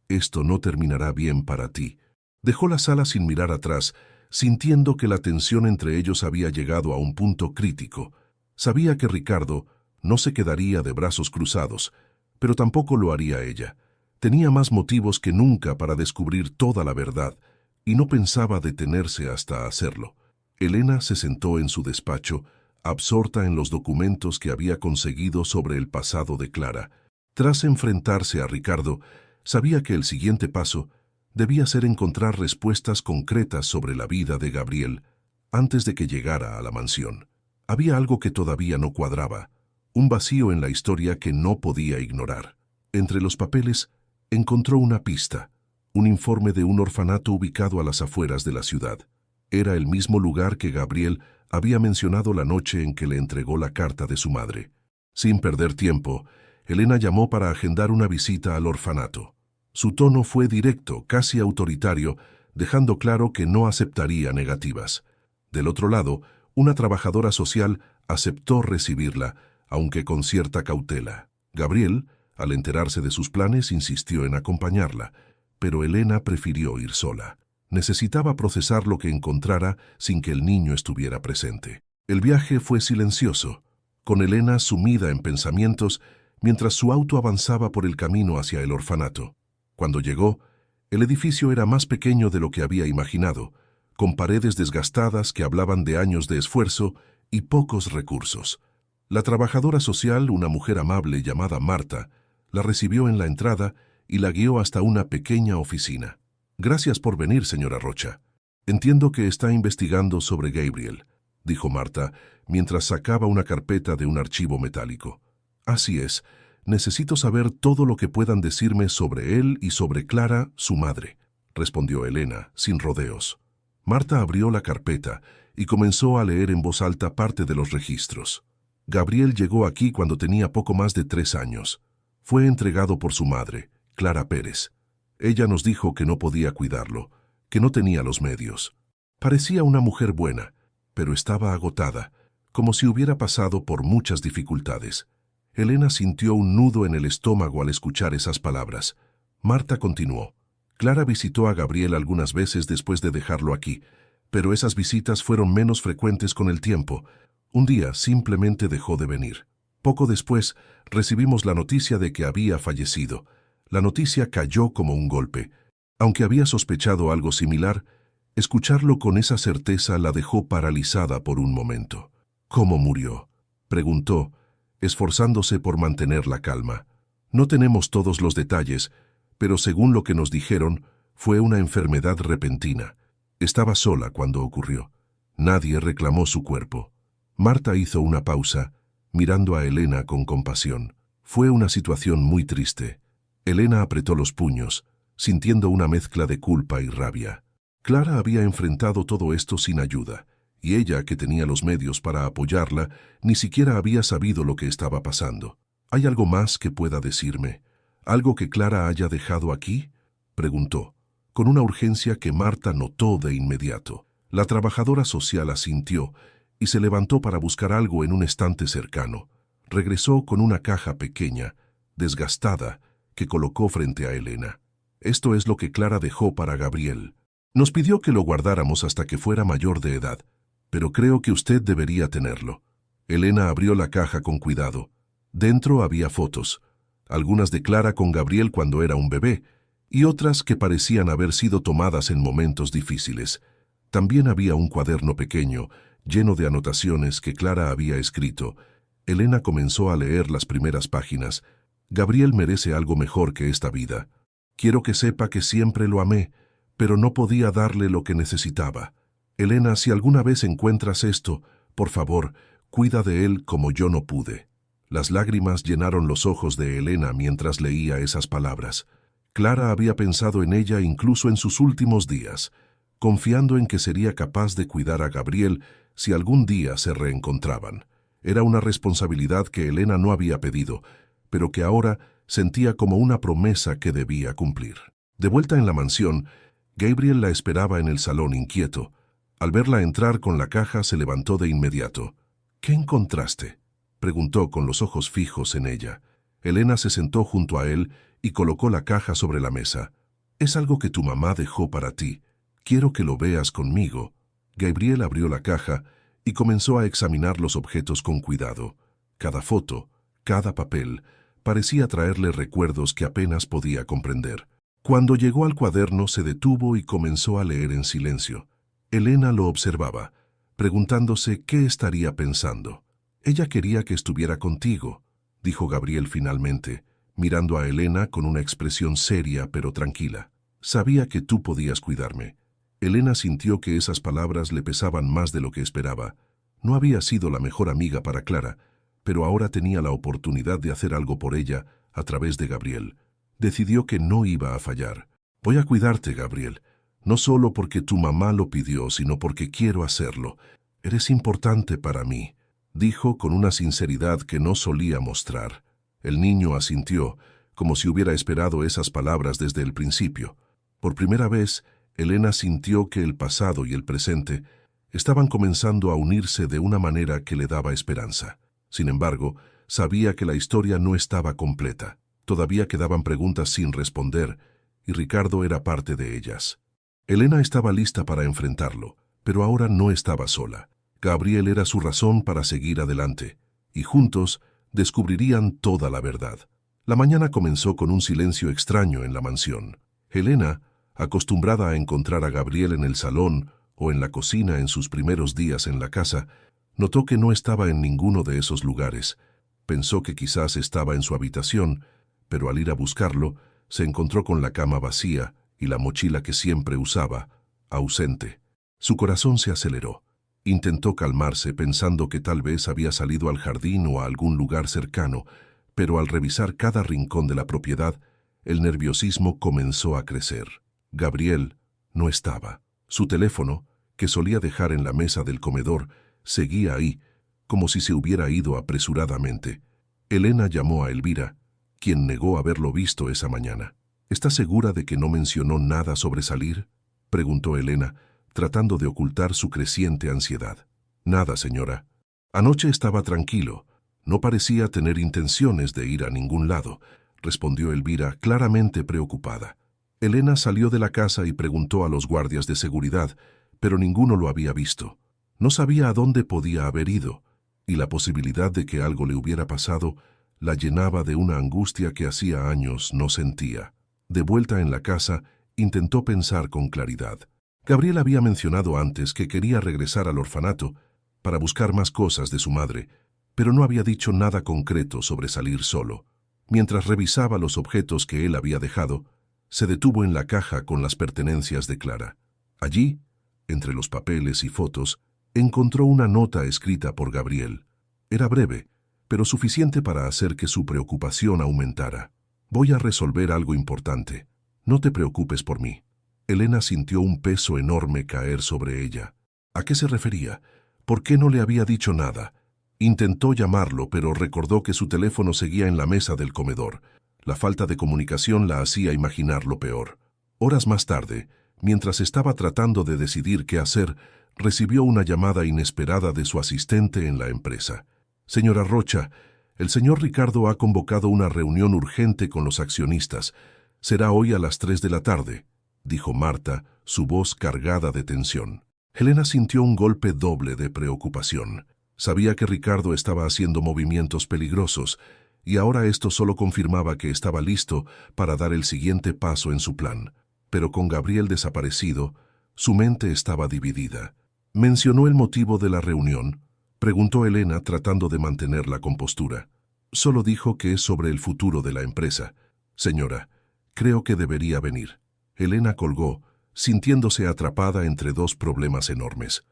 esto no terminará bien para ti. Dejó la sala sin mirar atrás, sintiendo que la tensión entre ellos había llegado a un punto crítico. Sabía que Ricardo no se quedaría de brazos cruzados, pero tampoco lo haría ella. Tenía más motivos que nunca para descubrir toda la verdad, y no pensaba detenerse hasta hacerlo. Elena se sentó en su despacho, absorta en los documentos que había conseguido sobre el pasado de Clara. Tras enfrentarse a Ricardo, sabía que el siguiente paso debía ser encontrar respuestas concretas sobre la vida de Gabriel antes de que llegara a la mansión. Había algo que todavía no cuadraba, un vacío en la historia que no podía ignorar. Entre los papeles encontró una pista, un informe de un orfanato ubicado a las afueras de la ciudad. Era el mismo lugar que Gabriel había mencionado la noche en que le entregó la carta de su madre. Sin perder tiempo, Elena llamó para agendar una visita al orfanato. Su tono fue directo, casi autoritario, dejando claro que no aceptaría negativas. Del otro lado, una trabajadora social aceptó recibirla, aunque con cierta cautela. Gabriel, al enterarse de sus planes, insistió en acompañarla, pero Elena prefirió ir sola. Necesitaba procesar lo que encontrara sin que el niño estuviera presente. El viaje fue silencioso, con Elena sumida en pensamientos mientras su auto avanzaba por el camino hacia el orfanato. Cuando llegó, el edificio era más pequeño de lo que había imaginado, con paredes desgastadas que hablaban de años de esfuerzo y pocos recursos. La trabajadora social, una mujer amable llamada Marta, la recibió en la entrada y la guió hasta una pequeña oficina. «Gracias por venir, señora Rocha. Entiendo que está investigando sobre Gabriel», dijo Marta, mientras sacaba una carpeta de un archivo metálico. «Así es. Necesito saber todo lo que puedan decirme sobre él y sobre Clara, su madre», respondió Elena, sin rodeos. Marta abrió la carpeta y comenzó a leer en voz alta parte de los registros. Gabriel llegó aquí cuando tenía poco más de 3 años. Fue entregado por su madre, Clara Pérez. Ella nos dijo que no podía cuidarlo, que no tenía los medios. Parecía una mujer buena, pero estaba agotada, como si hubiera pasado por muchas dificultades. Elena sintió un nudo en el estómago al escuchar esas palabras. Marta continuó. Clara visitó a Gabriel algunas veces después de dejarlo aquí, pero esas visitas fueron menos frecuentes con el tiempo. Un día simplemente dejó de venir. Poco después recibimos la noticia de que había fallecido. La noticia cayó como un golpe. Aunque había sospechado algo similar, escucharlo con esa certeza la dejó paralizada por un momento. ¿Cómo murió?, preguntó, esforzándose por mantener la calma. No tenemos todos los detalles, pero según lo que nos dijeron, fue una enfermedad repentina. Estaba sola cuando ocurrió. Nadie reclamó su cuerpo. Marta hizo una pausa, mirando a Elena con compasión. Fue una situación muy triste. Elena apretó los puños, sintiendo una mezcla de culpa y rabia. Clara había enfrentado todo esto sin ayuda, y ella, que tenía los medios para apoyarla, ni siquiera había sabido lo que estaba pasando. ¿Hay algo más que pueda decirme? ¿Algo que Clara haya dejado aquí?, preguntó, con una urgencia que Marta notó de inmediato. La trabajadora social asintió y se levantó para buscar algo en un estante cercano. Regresó con una caja pequeña, desgastada, que colocó frente a Elena. Esto es lo que Clara dejó para Gabriel. Nos pidió que lo guardáramos hasta que fuera mayor de edad, pero creo que usted debería tenerlo. Elena abrió la caja con cuidado. Dentro había fotos, algunas de Clara con Gabriel cuando era un bebé, y otras que parecían haber sido tomadas en momentos difíciles. También había un cuaderno pequeño, lleno de anotaciones que Clara había escrito. Elena comenzó a leer las primeras páginas. Gabriel merece algo mejor que esta vida. Quiero que sepa que siempre lo amé, pero no podía darle lo que necesitaba. Elena, si alguna vez encuentras esto, por favor, cuida de él como yo no pude. Las lágrimas llenaron los ojos de Elena mientras leía esas palabras. Clara había pensado en ella incluso en sus últimos días, confiando en que sería capaz de cuidar a Gabriel si algún día se reencontraban. Era una responsabilidad que Elena no había pedido, pero que ahora sentía como una promesa que debía cumplir. De vuelta en la mansión, Gabriel la esperaba en el salón inquieto. Al verla entrar con la caja, se levantó de inmediato. «¿Qué encontraste?», preguntó con los ojos fijos en ella. Elena se sentó junto a él y colocó la caja sobre la mesa. «Es algo que tu mamá dejó para ti. Quiero que lo veas conmigo». Gabriel abrió la caja y comenzó a examinar los objetos con cuidado. Cada foto, cada papel, parecía traerle recuerdos que apenas podía comprender. Cuando llegó al cuaderno, se detuvo y comenzó a leer en silencio. Elena lo observaba, preguntándose qué estaría pensando. «Ella quería que estuviera contigo», dijo Gabriel finalmente, mirando a Elena con una expresión seria pero tranquila. «Sabía que tú podías cuidarme». Elena sintió que esas palabras le pesaban más de lo que esperaba. No había sido la mejor amiga para Clara, pero ahora tenía la oportunidad de hacer algo por ella a través de Gabriel. Decidió que no iba a fallar. «Voy a cuidarte, Gabriel, no solo porque tu mamá lo pidió, sino porque quiero hacerlo. Eres importante para mí», dijo con una sinceridad que no solía mostrar. El niño asintió, como si hubiera esperado esas palabras desde el principio. Por primera vez, Elena sintió que el pasado y el presente estaban comenzando a unirse de una manera que le daba esperanza. Sin embargo, sabía que la historia no estaba completa. Todavía quedaban preguntas sin responder, y Ricardo era parte de ellas. Elena estaba lista para enfrentarlo, pero ahora no estaba sola. Gabriel era su razón para seguir adelante, y juntos descubrirían toda la verdad. La mañana comenzó con un silencio extraño en la mansión. Elena, acostumbrada a encontrar a Gabriel en el salón o en la cocina en sus primeros días en la casa, notó que no estaba en ninguno de esos lugares. Pensó que quizás estaba en su habitación, pero al ir a buscarlo, se encontró con la cama vacía y la mochila que siempre usaba, ausente. Su corazón se aceleró. Intentó calmarse pensando que tal vez había salido al jardín o a algún lugar cercano, pero al revisar cada rincón de la propiedad, el nerviosismo comenzó a crecer. Gabriel no estaba. Su teléfono, que solía dejar en la mesa del comedor, seguía ahí, como si se hubiera ido apresuradamente. Elena llamó a Elvira, quien negó haberlo visto esa mañana. «¿Está segura de que no mencionó nada sobre salir?», preguntó Elena, tratando de ocultar su creciente ansiedad. «Nada, señora. Anoche estaba tranquilo. No parecía tener intenciones de ir a ningún lado», respondió Elvira, claramente preocupada. Elena salió de la casa y preguntó a los guardias de seguridad, pero ninguno lo había visto. No sabía a dónde podía haber ido, y la posibilidad de que algo le hubiera pasado la llenaba de una angustia que hacía años no sentía. De vuelta en la casa, intentó pensar con claridad. Gabriel había mencionado antes que quería regresar al orfanato para buscar más cosas de su madre, pero no había dicho nada concreto sobre salir solo. Mientras revisaba los objetos que él había dejado, se detuvo en la caja con las pertenencias de Clara. Allí, entre los papeles y fotos, encontró una nota escrita por Gabriel. Era breve, pero suficiente para hacer que su preocupación aumentara. «Voy a resolver algo importante. No te preocupes por mí». Elena sintió un peso enorme caer sobre ella. ¿A qué se refería? ¿Por qué no le había dicho nada? Intentó llamarlo, pero recordó que su teléfono seguía en la mesa del comedor. La falta de comunicación la hacía imaginar lo peor. Horas más tarde, mientras estaba tratando de decidir qué hacer, recibió una llamada inesperada de su asistente en la empresa. «Señora Rocha, el señor Ricardo ha convocado una reunión urgente con los accionistas. Será hoy a las 3 de la tarde, dijo Marta, su voz cargada de tensión. Helena sintió un golpe doble de preocupación. Sabía que Ricardo estaba haciendo movimientos peligrosos, y ahora esto solo confirmaba que estaba listo para dar el siguiente paso en su plan. Pero con Gabriel desaparecido, su mente estaba dividida. ¿Mencionó el motivo de la reunión?, preguntó Helena tratando de mantener la compostura. Solo dijo que es sobre el futuro de la empresa. Señora, creo que debería venir. Helena colgó, sintiéndose atrapada entre dos problemas enormes.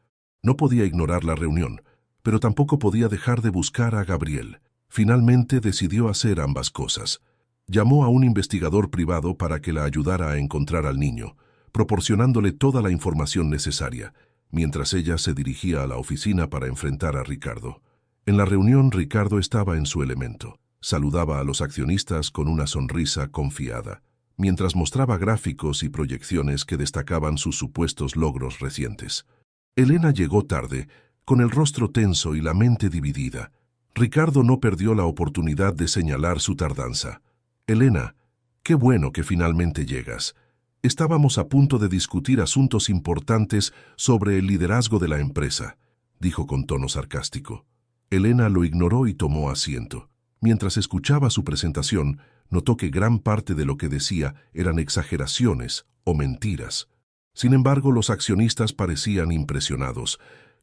No podía ignorar la reunión, pero tampoco podía dejar de buscar a Gabriel. Finalmente decidió hacer ambas cosas. Llamó a un investigador privado para que la ayudara a encontrar al niño, proporcionándole toda la información necesaria, mientras ella se dirigía a la oficina para enfrentar a Ricardo. En la reunión, Ricardo estaba en su elemento. Saludaba a los accionistas con una sonrisa confiada, mientras mostraba gráficos y proyecciones que destacaban sus supuestos logros recientes. Helena llegó tarde, con el rostro tenso y la mente dividida. Ricardo no perdió la oportunidad de señalar su tardanza. Helena, qué bueno que finalmente llegas. Estábamos a punto de discutir asuntos importantes sobre el liderazgo de la empresa, dijo con tono sarcástico. Helena lo ignoró y tomó asiento. Mientras escuchaba su presentación, notó que gran parte de lo que decía eran exageraciones o mentiras. Sin embargo, los accionistas parecían impresionados,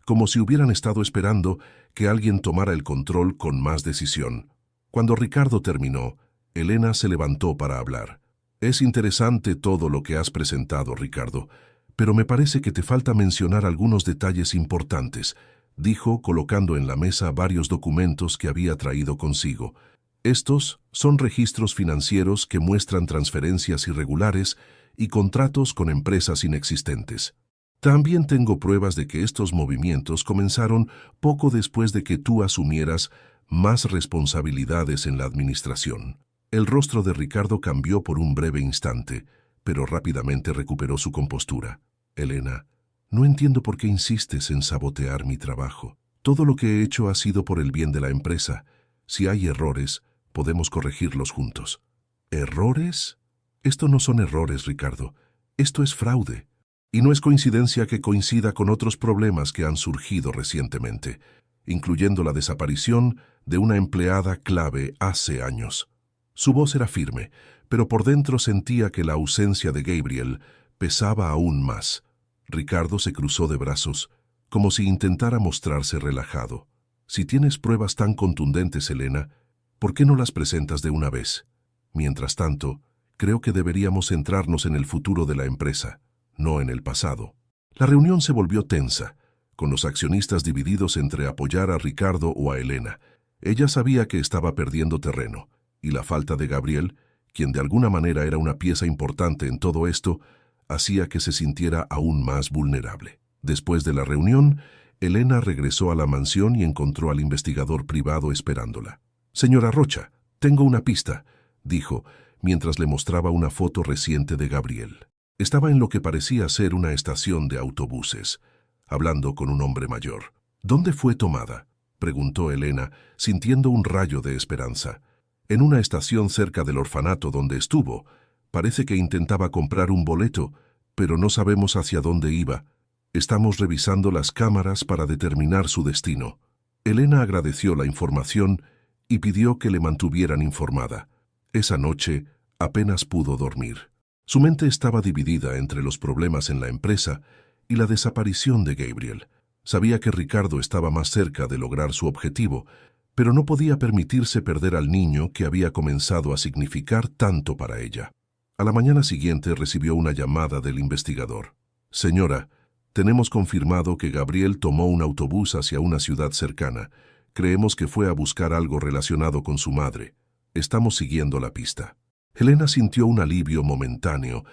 como si hubieran estado esperando que alguien tomara el control con más decisión. Cuando Ricardo terminó, Helena se levantó para hablar. Es interesante todo lo que has presentado, Ricardo, pero me parece que te falta mencionar algunos detalles importantes, dijo colocando en la mesa varios documentos que había traído consigo. Estos son registros financieros que muestran transferencias irregulares y contratos con empresas inexistentes. También tengo pruebas de que estos movimientos comenzaron poco después de que tú asumieras más responsabilidades en la administración. El rostro de Ricardo cambió por un breve instante, pero rápidamente recuperó su compostura. Helena, no entiendo por qué insistes en sabotear mi trabajo. Todo lo que he hecho ha sido por el bien de la empresa. Si hay errores, podemos corregirlos juntos. ¿Errores? Esto no son errores, Ricardo. Esto es fraude. Y no es coincidencia que coincida con otros problemas que han surgido recientemente, incluyendo la desaparición de una empleada clave hace años. Su voz era firme, pero por dentro sentía que la ausencia de Gabriel pesaba aún más. Ricardo se cruzó de brazos, como si intentara mostrarse relajado. Si tienes pruebas tan contundentes, Helena, ¿por qué no las presentas de una vez? Mientras tanto, creo que deberíamos centrarnos en el futuro de la empresa, no en el pasado. La reunión se volvió tensa, con los accionistas divididos entre apoyar a Ricardo o a Helena. Ella sabía que estaba perdiendo terreno, y la falta de Gabriel, quien de alguna manera era una pieza importante en todo esto, hacía que se sintiera aún más vulnerable. Después de la reunión, Helena regresó a la mansión y encontró al investigador privado esperándola. «Señora Rocha, tengo una pista», dijo, mientras le mostraba una foto reciente de Gabriel. Estaba en lo que parecía ser una estación de autobuses, hablando con un hombre mayor. «¿Dónde fue tomada?», preguntó Helena, sintiendo un rayo de esperanza. «En una estación cerca del orfanato donde estuvo. Parece que intentaba comprar un boleto, pero no sabemos hacia dónde iba. Estamos revisando las cámaras para determinar su destino». Helena agradeció la información y pidió que le mantuvieran informada. Esa noche apenas pudo dormir. Su mente estaba dividida entre los problemas en la empresa y la desaparición de Gabriel. Sabía que Ricardo estaba más cerca de lograr su objetivo, pero no podía permitirse perder al niño que había comenzado a significar tanto para ella. A la mañana siguiente recibió una llamada del investigador. «Señora, tenemos confirmado que Gabriel tomó un autobús hacia una ciudad cercana. Creemos que fue a buscar algo relacionado con su madre. Estamos siguiendo la pista». Helena sintió un alivio momentáneo,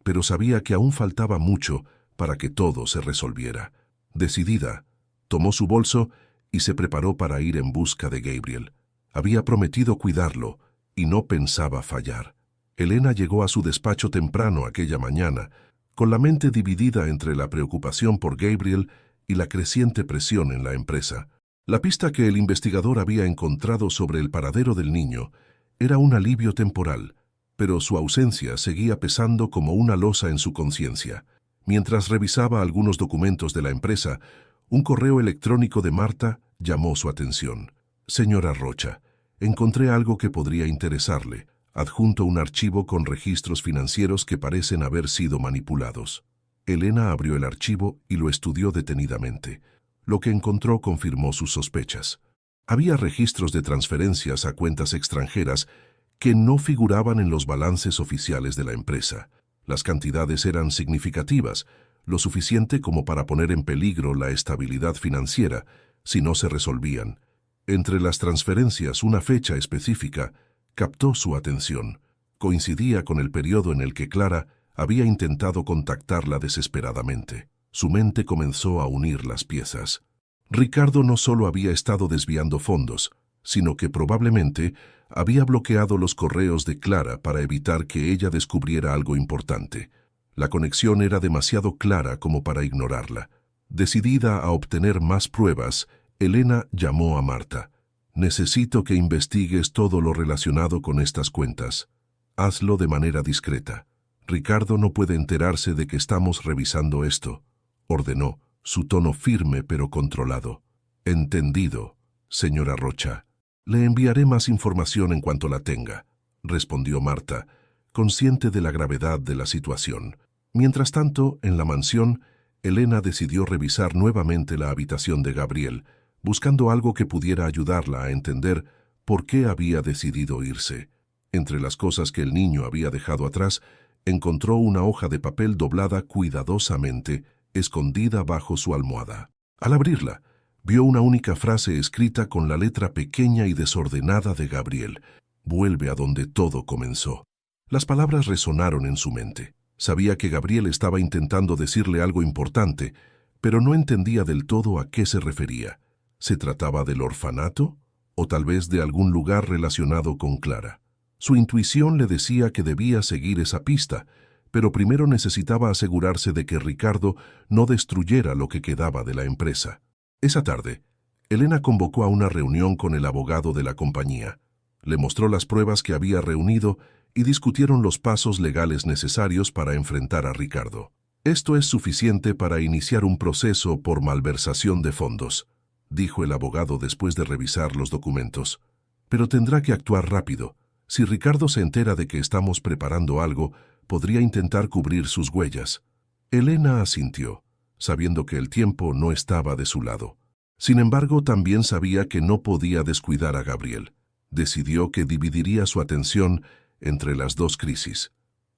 pero sabía que aún faltaba mucho para que todo se resolviera. Decidida, tomó su bolso y se preparó para ir en busca de Gabriel. Había prometido cuidarlo y no pensaba fallar. Helena llegó a su despacho temprano aquella mañana, con la mente dividida entre la preocupación por Gabriel y la creciente presión en la empresa. La pista que el investigador había encontrado sobre el paradero del niño era un alivio temporal, pero su ausencia seguía pesando como una losa en su conciencia. Mientras revisaba algunos documentos de la empresa, un correo electrónico de Marta llamó su atención. Señora Rocha, encontré algo que podría interesarle. Adjunto un archivo con registros financieros que parecen haber sido manipulados. Elena abrió el archivo y lo estudió detenidamente. Lo que encontró confirmó sus sospechas. Había registros de transferencias a cuentas extranjeras que no figuraban en los balances oficiales de la empresa. Las cantidades eran significativas, lo suficiente como para poner en peligro la estabilidad financiera si no se resolvían. Entre las transferencias, una fecha específica captó su atención. Coincidía con el periodo en el que Clara había intentado contactarla desesperadamente. Su mente comenzó a unir las piezas. Ricardo no solo había estado desviando fondos, sino que probablemente había bloqueado los correos de Clara para evitar que ella descubriera algo importante. La conexión era demasiado clara como para ignorarla. Decidida a obtener más pruebas, Elena llamó a Marta. Necesito que investigues todo lo relacionado con estas cuentas. Hazlo de manera discreta. Ricardo no puede enterarse de que estamos revisando esto, ordenó, su tono firme pero controlado. Entendido, señora Rocha. Le enviaré más información en cuanto la tenga, respondió Marta, consciente de la gravedad de la situación. Mientras tanto, en la mansión, Elena decidió revisar nuevamente la habitación de Gabriel, buscando algo que pudiera ayudarla a entender por qué había decidido irse. Entre las cosas que el niño había dejado atrás, encontró una hoja de papel doblada cuidadosamente, escondida bajo su almohada. Al abrirla, vio una única frase escrita con la letra pequeña y desordenada de Gabriel: «Vuelve a donde todo comenzó». Las palabras resonaron en su mente. Sabía que Gabriel estaba intentando decirle algo importante, pero no entendía del todo a qué se refería. ¿Se trataba del orfanato? ¿O tal vez de algún lugar relacionado con Clara? Su intuición le decía que debía seguir esa pista, pero primero necesitaba asegurarse de que Ricardo no destruyera lo que quedaba de la empresa. Esa tarde, Elena convocó a una reunión con el abogado de la compañía. Le mostró las pruebas que había reunido y discutieron los pasos legales necesarios para enfrentar a Ricardo. Esto es suficiente para iniciar un proceso por malversación de fondos, dijo el abogado después de revisar los documentos. Pero tendrá que actuar rápido. Si Ricardo se entera de que estamos preparando algo, podría intentar cubrir sus huellas. Elena asintió, sabiendo que el tiempo no estaba de su lado. Sin embargo, también sabía que no podía descuidar a Gabriel. Decidió que dividiría su atención entre las dos crisis.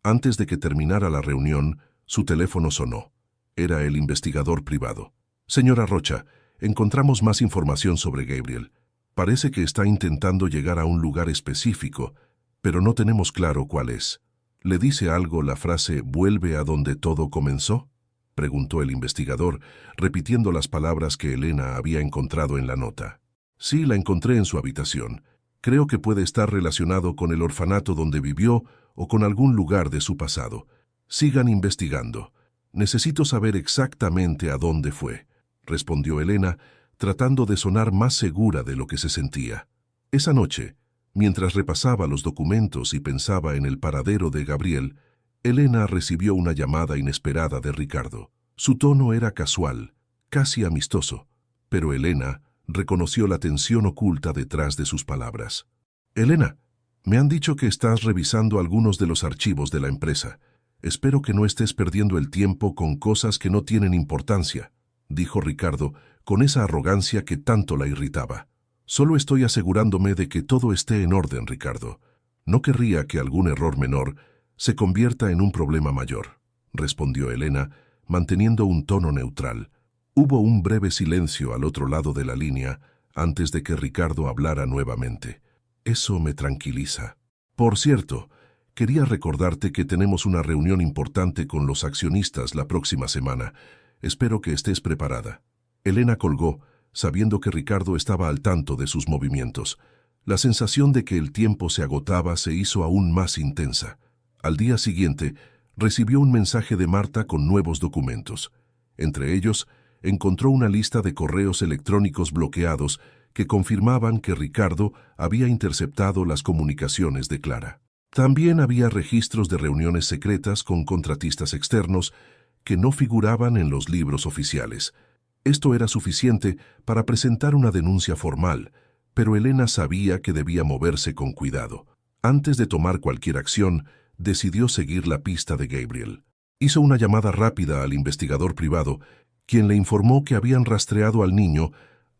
Antes de que terminara la reunión, su teléfono sonó. Era el investigador privado. «Señora Rocha, encontramos más información sobre Gabriel. Parece que está intentando llegar a un lugar específico, pero no tenemos claro cuál es. ¿Le dice algo la frase «vuelve a donde todo comenzó»? Preguntó el investigador, repitiendo las palabras que Elena había encontrado en la nota. «Sí, la encontré en su habitación. Creo que puede estar relacionado con el orfanato donde vivió o con algún lugar de su pasado. Sigan investigando. Necesito saber exactamente a dónde fue», respondió Elena, tratando de sonar más segura de lo que se sentía. Esa noche, mientras repasaba los documentos y pensaba en el paradero de Gabriel, Elena recibió una llamada inesperada de Ricardo. Su tono era casual, casi amistoso, pero Elena reconoció la tensión oculta detrás de sus palabras. «Elena, me han dicho que estás revisando algunos de los archivos de la empresa. Espero que no estés perdiendo el tiempo con cosas que no tienen importancia», dijo Ricardo con esa arrogancia que tanto la irritaba. «Solo estoy asegurándome de que todo esté en orden, Ricardo. No querría que algún error menor se convierta en un problema mayor», respondió Elena, manteniendo un tono neutral. Hubo un breve silencio al otro lado de la línea antes de que Ricardo hablara nuevamente. «Eso me tranquiliza. Por cierto, quería recordarte que tenemos una reunión importante con los accionistas la próxima semana. Espero que estés preparada». Elena colgó, sabiendo que Ricardo estaba al tanto de sus movimientos. La sensación de que el tiempo se agotaba se hizo aún más intensa. Al día siguiente, recibió un mensaje de Marta con nuevos documentos. Entre ellos, encontró una lista de correos electrónicos bloqueados que confirmaban que Ricardo había interceptado las comunicaciones de Clara. También había registros de reuniones secretas con contratistas externos que no figuraban en los libros oficiales. Esto era suficiente para presentar una denuncia formal, pero Elena sabía que debía moverse con cuidado. Antes de tomar cualquier acción, decidió seguir la pista de Gabriel. Hizo una llamada rápida al investigador privado, quien le informó que habían rastreado al niño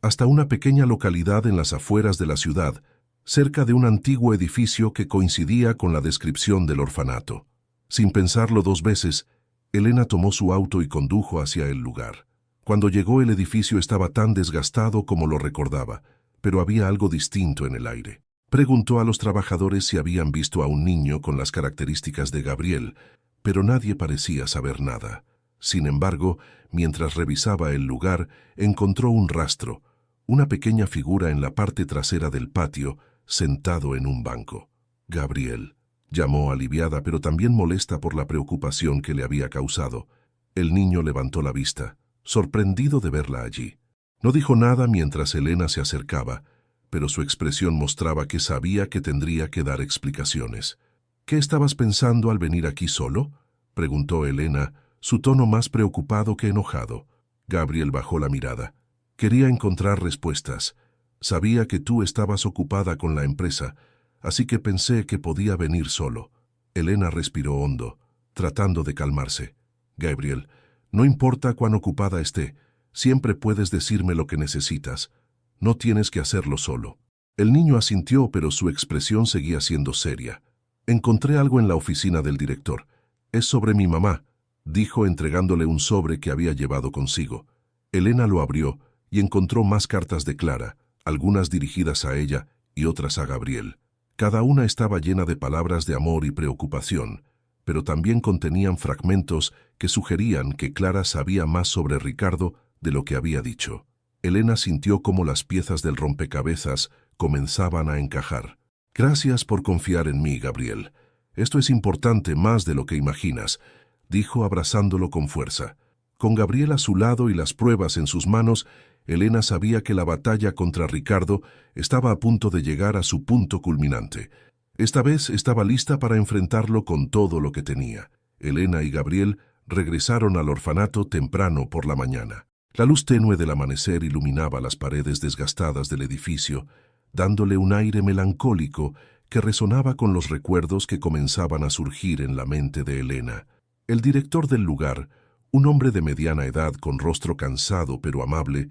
hasta una pequeña localidad en las afueras de la ciudad, cerca de un antiguo edificio que coincidía con la descripción del orfanato. Sin pensarlo dos veces, Elena tomó su auto y condujo hacia el lugar. Cuando llegó, el edificio estaba tan desgastado como lo recordaba, pero había algo distinto en el aire. Preguntó a los trabajadores si habían visto a un niño con las características de Gabriel, pero nadie parecía saber nada. Sin embargo, mientras revisaba el lugar, encontró un rastro, una pequeña figura en la parte trasera del patio, sentado en un banco. Gabriel, llamó aliviada, pero también molesta por la preocupación que le había causado. El niño levantó la vista, sorprendido de verla allí. No dijo nada mientras Elena se acercaba, pero su expresión mostraba que sabía que tendría que dar explicaciones. «¿Qué estabas pensando al venir aquí solo?», preguntó Elena, su tono más preocupado que enojado. Gabriel bajó la mirada. «Quería encontrar respuestas. Sabía que tú estabas ocupada con la empresa, así que pensé que podía venir solo». Elena respiró hondo, tratando de calmarse. «Gabriel, no importa cuán ocupada esté, siempre puedes decirme lo que necesitas. No tienes que hacerlo solo». El niño asintió, pero su expresión seguía siendo seria. «Encontré algo en la oficina del director. Es sobre mi mamá», dijo entregándole un sobre que había llevado consigo. Elena lo abrió y encontró más cartas de Clara, algunas dirigidas a ella y otras a Gabriel. Cada una estaba llena de palabras de amor y preocupación, pero también contenían fragmentos que sugerían que Clara sabía más sobre Ricardo de lo que había dicho. Elena sintió cómo las piezas del rompecabezas comenzaban a encajar. «Gracias por confiar en mí, Gabriel. Esto es importante más de lo que imaginas», dijo abrazándolo con fuerza. Con Gabriel a su lado y las pruebas en sus manos, Elena sabía que la batalla contra Ricardo estaba a punto de llegar a su punto culminante. Esta vez estaba lista para enfrentarlo con todo lo que tenía. Elena y Gabriel regresaron al orfanato temprano por la mañana. La luz tenue del amanecer iluminaba las paredes desgastadas del edificio, dándole un aire melancólico que resonaba con los recuerdos que comenzaban a surgir en la mente de Elena. El director del lugar, un hombre de mediana edad con rostro cansado pero amable,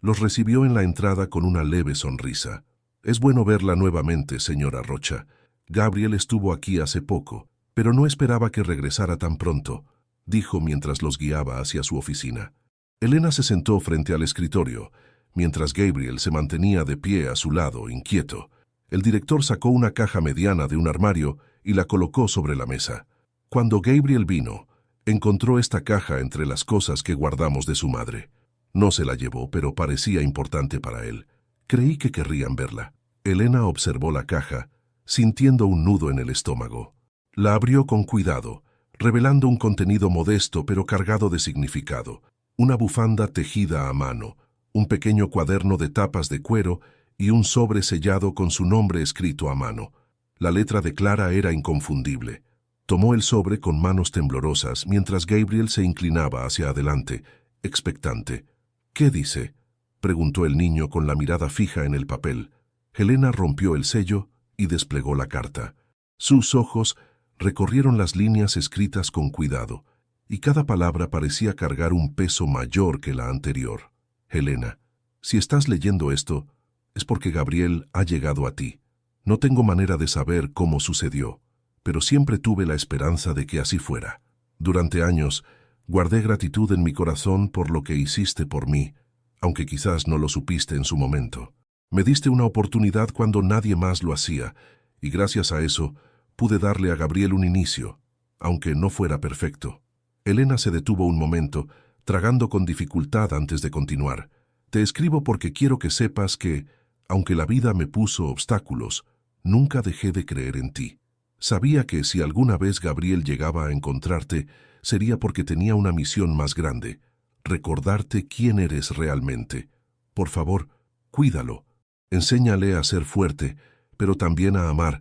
los recibió en la entrada con una leve sonrisa. «Es bueno verla nuevamente, señora Rocha. Gabriel estuvo aquí hace poco, pero no esperaba que regresara tan pronto», dijo mientras los guiaba hacia su oficina. Elena se sentó frente al escritorio, mientras Gabriel se mantenía de pie a su lado, inquieto. El director sacó una caja mediana de un armario y la colocó sobre la mesa. Cuando Gabriel vino, encontró esta caja entre las cosas que guardamos de su madre. No se la llevó, pero parecía importante para él. Creí que querrían verla. Elena observó la caja, sintiendo un nudo en el estómago. La abrió con cuidado, revelando un contenido modesto pero cargado de significado. Una bufanda tejida a mano, un pequeño cuaderno de tapas de cuero y un sobre sellado con su nombre escrito a mano. La letra de Clara era inconfundible. Tomó el sobre con manos temblorosas mientras Gabriel se inclinaba hacia adelante, expectante. «¿Qué dice?», preguntó el niño con la mirada fija en el papel. Elena rompió el sello y desplegó la carta. Sus ojos recorrieron las líneas escritas con cuidado, y cada palabra parecía cargar un peso mayor que la anterior. «Elena, si estás leyendo esto, es porque Gabriel ha llegado a ti. No tengo manera de saber cómo sucedió, pero siempre tuve la esperanza de que así fuera. Durante años, guardé gratitud en mi corazón por lo que hiciste por mí, aunque quizás no lo supiste en su momento. Me diste una oportunidad cuando nadie más lo hacía, y gracias a eso pude darle a Gabriel un inicio, aunque no fuera perfecto». Elena se detuvo un momento, tragando con dificultad antes de continuar. «Te escribo porque quiero que sepas que, aunque la vida me puso obstáculos, nunca dejé de creer en ti. Sabía que si alguna vez Gabriel llegaba a encontrarte, sería porque tenía una misión más grande, recordarte quién eres realmente. Por favor, cuídalo. Enséñale a ser fuerte, pero también a amar,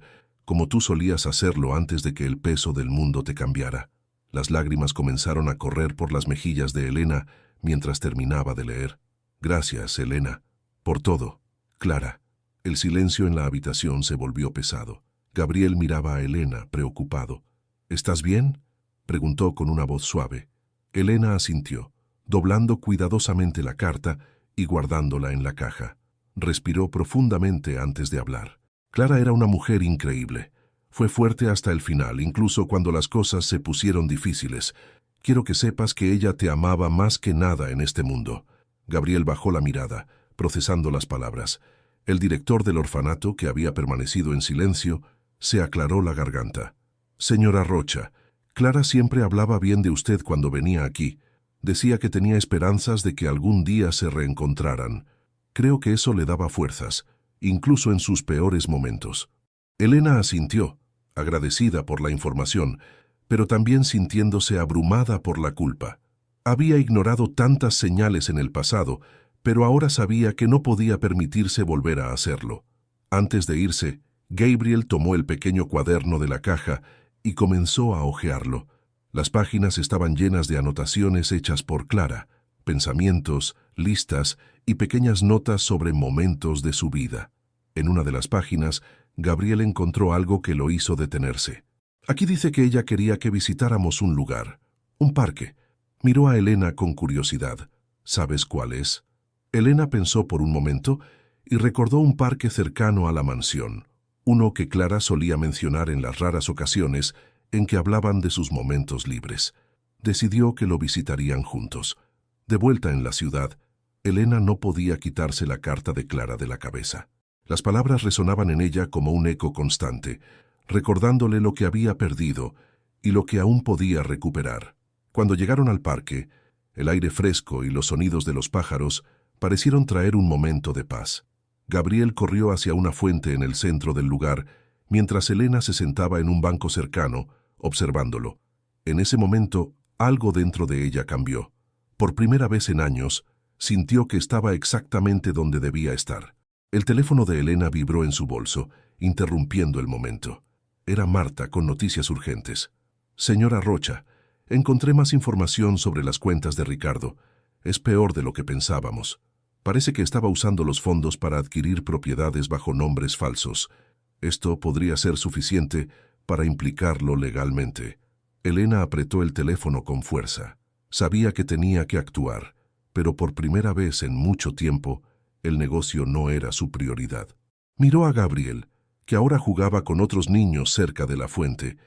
como tú solías hacerlo antes de que el peso del mundo te cambiara. Las lágrimas comenzaron a correr por las mejillas de Elena mientras terminaba de leer. Gracias, Elena, por todo. Clara. El silencio en la habitación se volvió pesado. Gabriel miraba a Elena, preocupado. ¿Estás bien?, preguntó con una voz suave. Elena asintió, doblando cuidadosamente la carta y guardándola en la caja. Respiró profundamente antes de hablar. Clara era una mujer increíble. Fue fuerte hasta el final, incluso cuando las cosas se pusieron difíciles. Quiero que sepas que ella te amaba más que nada en este mundo. Gabriel bajó la mirada, procesando las palabras. El director del orfanato, que había permanecido en silencio, se aclaró la garganta. Señora Rocha, Clara siempre hablaba bien de usted cuando venía aquí. Decía que tenía esperanzas de que algún día se reencontraran. Creo que eso le daba fuerzas, incluso en sus peores momentos. Elena asintió, agradecida por la información, pero también sintiéndose abrumada por la culpa. Había ignorado tantas señales en el pasado, pero ahora sabía que no podía permitirse volver a hacerlo. Antes de irse, Gabriel tomó el pequeño cuaderno de la caja y comenzó a hojearlo. Las páginas estaban llenas de anotaciones hechas por Clara, pensamientos, listas y pequeñas notas sobre momentos de su vida. En una de las páginas, Gabriel encontró algo que lo hizo detenerse. Aquí dice que ella quería que visitáramos un lugar, un parque. Miró a Elena con curiosidad. ¿Sabes cuál es? Elena pensó por un momento y recordó un parque cercano a la mansión, uno que Clara solía mencionar en las raras ocasiones en que hablaban de sus momentos libres. Decidió que lo visitarían juntos. De vuelta en la ciudad, Elena no podía quitarse la carta de Clara de la cabeza. Las palabras resonaban en ella como un eco constante, recordándole lo que había perdido y lo que aún podía recuperar. Cuando llegaron al parque, el aire fresco y los sonidos de los pájaros parecieron traer un momento de paz. Gabriel corrió hacia una fuente en el centro del lugar, mientras Elena se sentaba en un banco cercano, observándolo. En ese momento, algo dentro de ella cambió. Por primera vez en años, sintió que estaba exactamente donde debía estar. El teléfono de Elena vibró en su bolso, interrumpiendo el momento. Era Marta con noticias urgentes. Señora Rocha, encontré más información sobre las cuentas de Ricardo. Es peor de lo que pensábamos. Parece que estaba usando los fondos para adquirir propiedades bajo nombres falsos. Esto podría ser suficiente para implicarlo legalmente. Elena apretó el teléfono con fuerza. Sabía que tenía que actuar, pero por primera vez en mucho tiempo, el negocio no era su prioridad. Miró a Gabriel, que ahora jugaba con otros niños cerca de la fuente,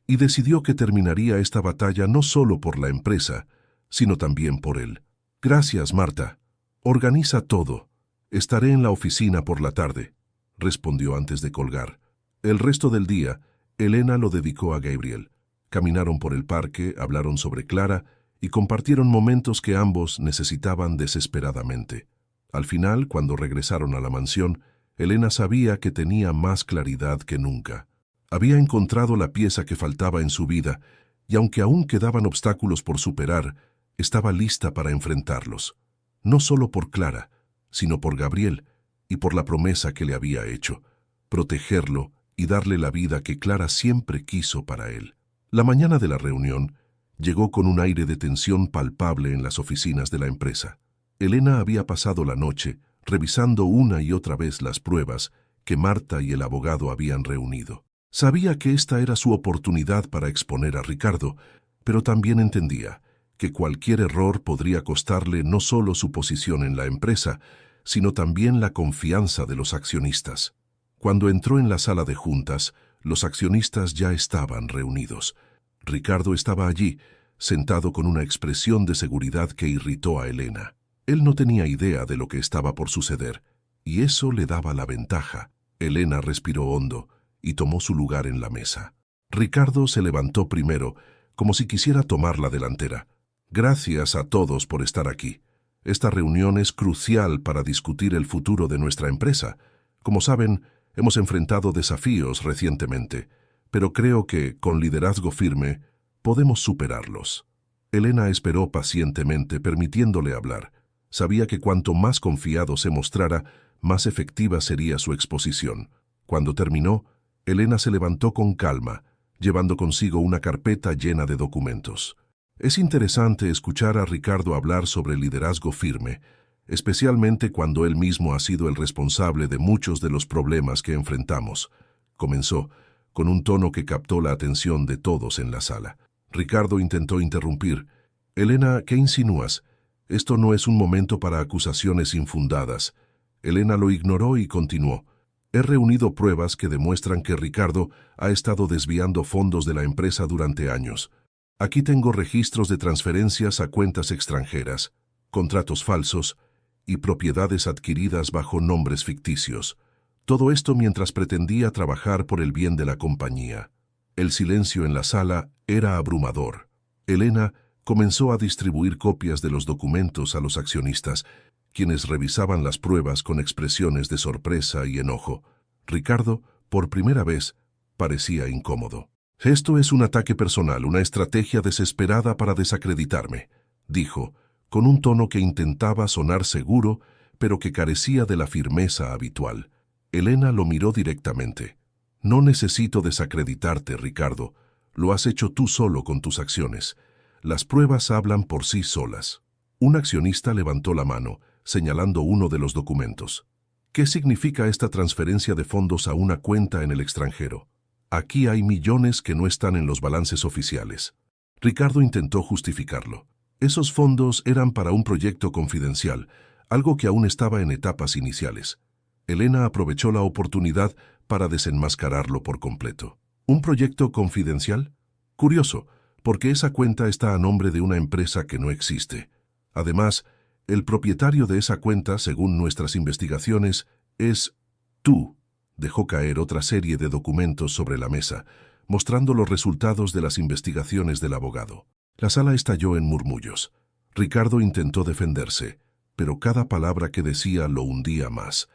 y decidió que terminaría esta batalla no solo por la empresa, sino también por él. Gracias, Marta. Organiza todo. Estaré en la oficina por la tarde, respondió antes de colgar. El resto del día, Elena lo dedicó a Gabriel. Caminaron por el parque, hablaron sobre Clara y compartieron momentos que ambos necesitaban desesperadamente. Al final, cuando regresaron a la mansión, Elena sabía que tenía más claridad que nunca. Había encontrado la pieza que faltaba en su vida, y aunque aún quedaban obstáculos por superar, estaba lista para enfrentarlos. No solo por Clara, sino por Gabriel y por la promesa que le había hecho, protegerlo y darle la vida que Clara siempre quiso para él. La mañana de la reunión llegó con un aire de tensión palpable en las oficinas de la empresa. Elena había pasado la noche revisando una y otra vez las pruebas que Marta y el abogado habían reunido. Sabía que esta era su oportunidad para exponer a Ricardo, pero también entendía que cualquier error podría costarle no solo su posición en la empresa, sino también la confianza de los accionistas. Cuando entró en la sala de juntas, los accionistas ya estaban reunidos. Ricardo estaba allí, sentado con una expresión de seguridad que irritó a Elena. Él no tenía idea de lo que estaba por suceder, y eso le daba la ventaja. Elena respiró hondo y tomó su lugar en la mesa. Ricardo se levantó primero, como si quisiera tomar la delantera. Gracias a todos por estar aquí. Esta reunión es crucial para discutir el futuro de nuestra empresa. Como saben, hemos enfrentado desafíos recientemente, pero creo que, con liderazgo firme, podemos superarlos. Elena esperó pacientemente, permitiéndole hablar. Sabía que cuanto más confiado se mostrara, más efectiva sería su exposición. Cuando terminó, Elena se levantó con calma, llevando consigo una carpeta llena de documentos. Es interesante escuchar a Ricardo hablar sobre liderazgo firme, especialmente cuando él mismo ha sido el responsable de muchos de los problemas que enfrentamos, comenzó, con un tono que captó la atención de todos en la sala. Ricardo intentó interrumpir. Elena, ¿qué insinúas? Esto no es un momento para acusaciones infundadas. Elena lo ignoró y continuó. He reunido pruebas que demuestran que Ricardo ha estado desviando fondos de la empresa durante años. Aquí tengo registros de transferencias a cuentas extranjeras, contratos falsos y propiedades adquiridas bajo nombres ficticios. Todo esto mientras pretendía trabajar por el bien de la compañía. El silencio en la sala era abrumador. Elena comenzó a distribuir copias de los documentos a los accionistas, quienes revisaban las pruebas con expresiones de sorpresa y enojo. Ricardo, por primera vez, parecía incómodo. «Esto es un ataque personal, una estrategia desesperada para desacreditarme», dijo, con un tono que intentaba sonar seguro, pero que carecía de la firmeza habitual. Elena lo miró directamente. «No necesito desacreditarte, Ricardo. Lo has hecho tú solo con tus acciones. Las pruebas hablan por sí solas». Un accionista levantó la mano, señalando uno de los documentos. «¿Qué significa esta transferencia de fondos a una cuenta en el extranjero? Aquí hay millones que no están en los balances oficiales». Ricardo intentó justificarlo. Esos fondos eran para un proyecto confidencial, algo que aún estaba en etapas iniciales. Elena aprovechó la oportunidad para desenmascararlo por completo. ¿Un proyecto confidencial? Curioso, porque esa cuenta está a nombre de una empresa que no existe. Además, el propietario de esa cuenta, según nuestras investigaciones, es tú. Dejó caer otra serie de documentos sobre la mesa, mostrando los resultados de las investigaciones del abogado. La sala estalló en murmullos. Ricardo intentó defenderse, pero cada palabra que decía lo hundía más.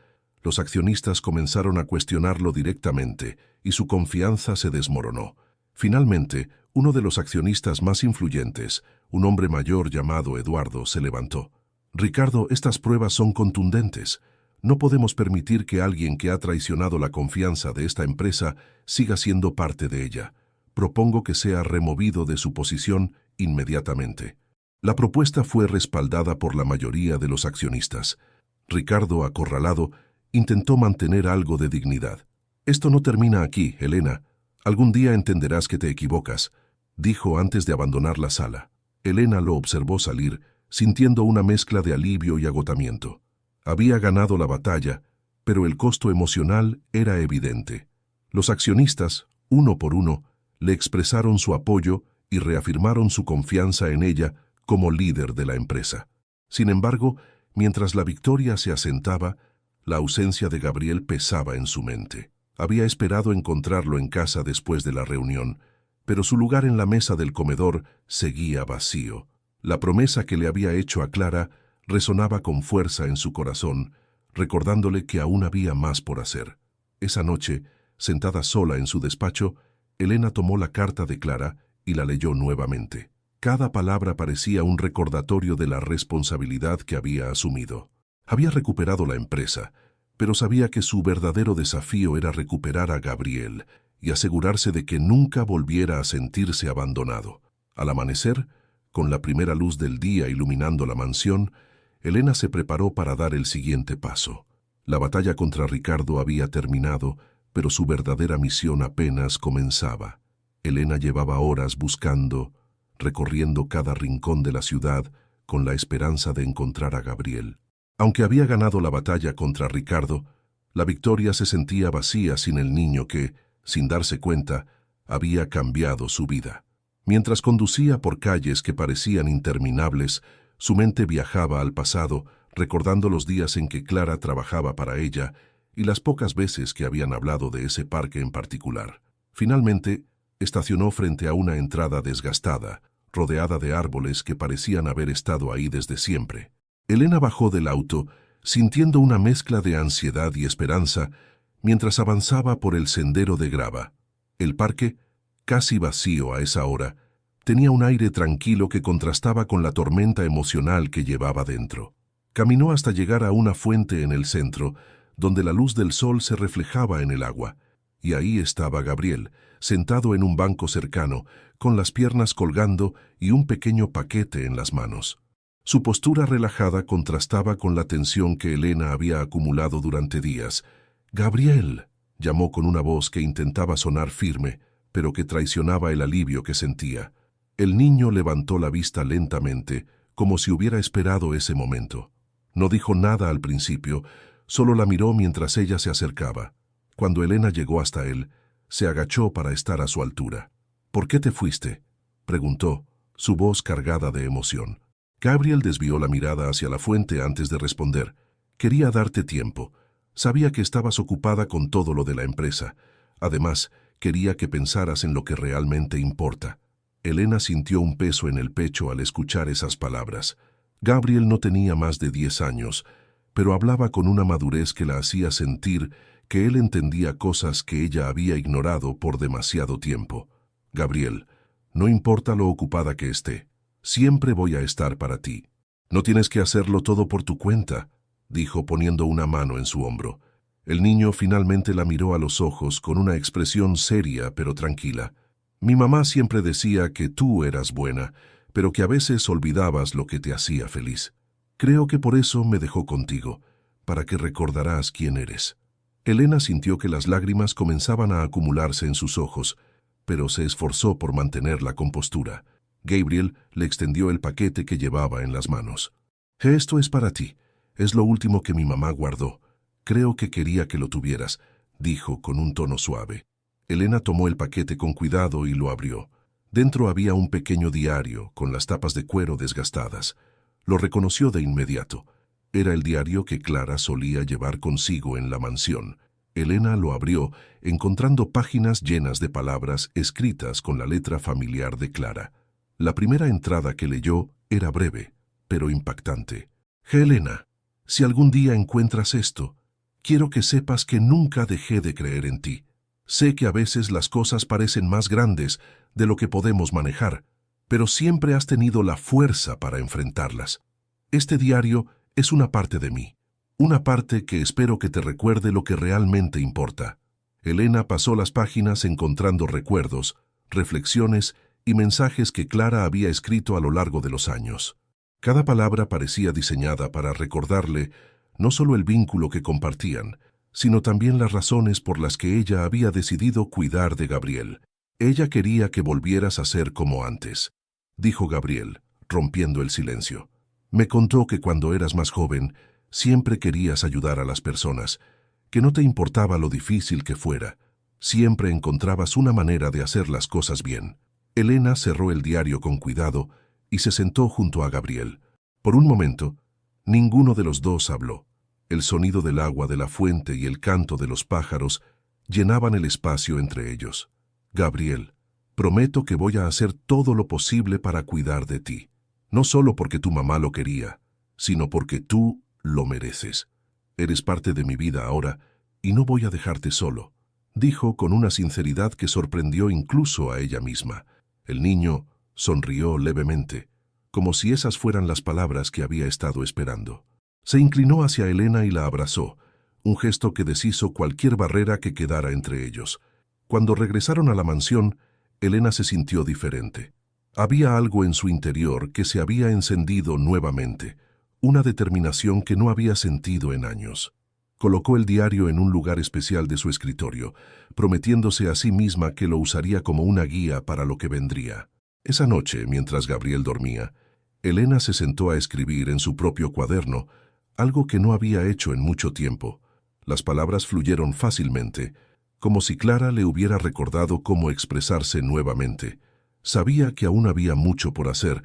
Los accionistas comenzaron a cuestionarlo directamente y su confianza se desmoronó. Finalmente, uno de los accionistas más influyentes, un hombre mayor llamado Eduardo, se levantó. «Ricardo, estas pruebas son contundentes. No podemos permitir que alguien que ha traicionado la confianza de esta empresa siga siendo parte de ella. Propongo que sea removido de su posición inmediatamente». La propuesta fue respaldada por la mayoría de los accionistas. Ricardo, acorralado, intentó mantener algo de dignidad. «Esto no termina aquí, Elena. Algún día entenderás que te equivocas», dijo antes de abandonar la sala. Elena lo observó salir, sintiendo una mezcla de alivio y agotamiento. Había ganado la batalla, pero el costo emocional era evidente. Los accionistas, uno por uno, le expresaron su apoyo y reafirmaron su confianza en ella como líder de la empresa. Sin embargo, mientras la victoria se asentaba, la ausencia de Gabriel pesaba en su mente. Había esperado encontrarlo en casa después de la reunión, pero su lugar en la mesa del comedor seguía vacío. La promesa que le había hecho a Clara resonaba con fuerza en su corazón, recordándole que aún había más por hacer. Esa noche, sentada sola en su despacho, Elena tomó la carta de Clara y la leyó nuevamente. Cada palabra parecía un recordatorio de la responsabilidad que había asumido. Había recuperado la empresa, pero sabía que su verdadero desafío era recuperar a Gabriel y asegurarse de que nunca volviera a sentirse abandonado. Al amanecer, con la primera luz del día iluminando la mansión, Elena se preparó para dar el siguiente paso. La batalla contra Ricardo había terminado, pero su verdadera misión apenas comenzaba. Elena llevaba horas buscando, recorriendo cada rincón de la ciudad con la esperanza de encontrar a Gabriel. Aunque había ganado la batalla contra Ricardo, la victoria se sentía vacía sin el niño que, sin darse cuenta, había cambiado su vida. Mientras conducía por calles que parecían interminables, su mente viajaba al pasado, recordando los días en que Clara trabajaba para ella y las pocas veces que habían hablado de ese parque en particular. Finalmente, estacionó frente a una entrada desgastada, rodeada de árboles que parecían haber estado ahí desde siempre. Elena bajó del auto, sintiendo una mezcla de ansiedad y esperanza, mientras avanzaba por el sendero de grava. El parque, casi vacío a esa hora, tenía un aire tranquilo que contrastaba con la tormenta emocional que llevaba dentro. Caminó hasta llegar a una fuente en el centro, donde la luz del sol se reflejaba en el agua, y ahí estaba Gabriel, sentado en un banco cercano, con las piernas colgando y un pequeño paquete en las manos. Su postura relajada contrastaba con la tensión que Elena había acumulado durante días. «Gabriel», llamó con una voz que intentaba sonar firme, pero que traicionaba el alivio que sentía. El niño levantó la vista lentamente, como si hubiera esperado ese momento. No dijo nada al principio, solo la miró mientras ella se acercaba. Cuando Elena llegó hasta él, se agachó para estar a su altura. «¿Por qué te fuiste?», preguntó, su voz cargada de emoción. Gabriel desvió la mirada hacia la fuente antes de responder. «Quería darte tiempo. Sabía que estabas ocupada con todo lo de la empresa. Además, quería que pensaras en lo que realmente importa». Elena sintió un peso en el pecho al escuchar esas palabras. Gabriel no tenía más de 10 años, pero hablaba con una madurez que la hacía sentir que él entendía cosas que ella había ignorado por demasiado tiempo. «Gabriel, no importa lo ocupada que esté, siempre voy a estar para ti. No tienes que hacerlo todo por tu cuenta», dijo poniendo una mano en su hombro. El niño finalmente la miró a los ojos con una expresión seria pero tranquila. «Mi mamá siempre decía que tú eras buena, pero que a veces olvidabas lo que te hacía feliz. Creo que por eso me dejó contigo, para que recordarás quién eres». Elena sintió que las lágrimas comenzaban a acumularse en sus ojos, pero se esforzó por mantener la compostura. Gabriel le extendió el paquete que llevaba en las manos. «Esto es para ti. Es lo último que mi mamá guardó. Creo que quería que lo tuvieras», dijo con un tono suave. Elena tomó el paquete con cuidado y lo abrió. Dentro había un pequeño diario con las tapas de cuero desgastadas. Lo reconoció de inmediato. Era el diario que Clara solía llevar consigo en la mansión. Elena lo abrió, encontrando páginas llenas de palabras escritas con la letra familiar de Clara. La primera entrada que leyó era breve, pero impactante. «Helena, si algún día encuentras esto, quiero que sepas que nunca dejé de creer en ti. Sé que a veces las cosas parecen más grandes de lo que podemos manejar, pero siempre has tenido la fuerza para enfrentarlas. Este diario es una parte de mí, una parte que espero que te recuerde lo que realmente importa». Elena pasó las páginas encontrando recuerdos, reflexiones y mensajes que Clara había escrito a lo largo de los años. Cada palabra parecía diseñada para recordarle no solo el vínculo que compartían, sino también las razones por las que ella había decidido cuidar de Gabriel. «Ella quería que volvieras a ser como antes», dijo Gabriel, rompiendo el silencio. «Me contó que cuando eras más joven, siempre querías ayudar a las personas, que no te importaba lo difícil que fuera. Siempre encontrabas una manera de hacer las cosas bien». Elena cerró el diario con cuidado y se sentó junto a Gabriel. Por un momento, ninguno de los dos habló. El sonido del agua de la fuente y el canto de los pájaros llenaban el espacio entre ellos. «Gabriel, prometo que voy a hacer todo lo posible para cuidar de ti. No solo porque tu mamá lo quería, sino porque tú lo mereces. Eres parte de mi vida ahora y no voy a dejarte solo», dijo con una sinceridad que sorprendió incluso a ella misma. El niño sonrió levemente, como si esas fueran las palabras que había estado esperando. Se inclinó hacia Elena y la abrazó, un gesto que deshizo cualquier barrera que quedara entre ellos. Cuando regresaron a la mansión, Elena se sintió diferente. Había algo en su interior que se había encendido nuevamente, una determinación que no había sentido en años. Colocó el diario en un lugar especial de su escritorio, prometiéndose a sí misma que lo usaría como una guía para lo que vendría. Esa noche, mientras Gabriel dormía, Elena se sentó a escribir en su propio cuaderno, algo que no había hecho en mucho tiempo. Las palabras fluyeron fácilmente, como si Clara le hubiera recordado cómo expresarse nuevamente. Sabía que aún había mucho por hacer,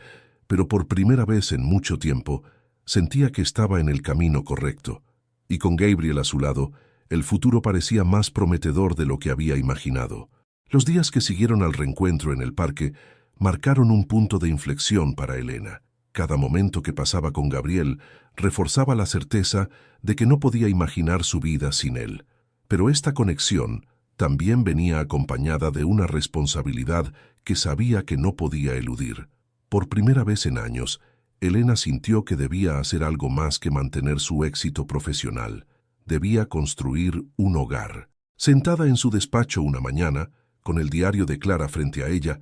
pero por primera vez en mucho tiempo, sentía que estaba en el camino correcto. Y con Gabriel a su lado, el futuro parecía más prometedor de lo que había imaginado. Los días que siguieron al reencuentro en el parque marcaron un punto de inflexión para Elena. Cada momento que pasaba con Gabriel reforzaba la certeza de que no podía imaginar su vida sin él. Pero esta conexión también venía acompañada de una responsabilidad que sabía que no podía eludir. Por primera vez en años, Elena sintió que debía hacer algo más que mantener su éxito profesional. Debía construir un hogar. Sentada en su despacho una mañana, con el diario de Clara frente a ella,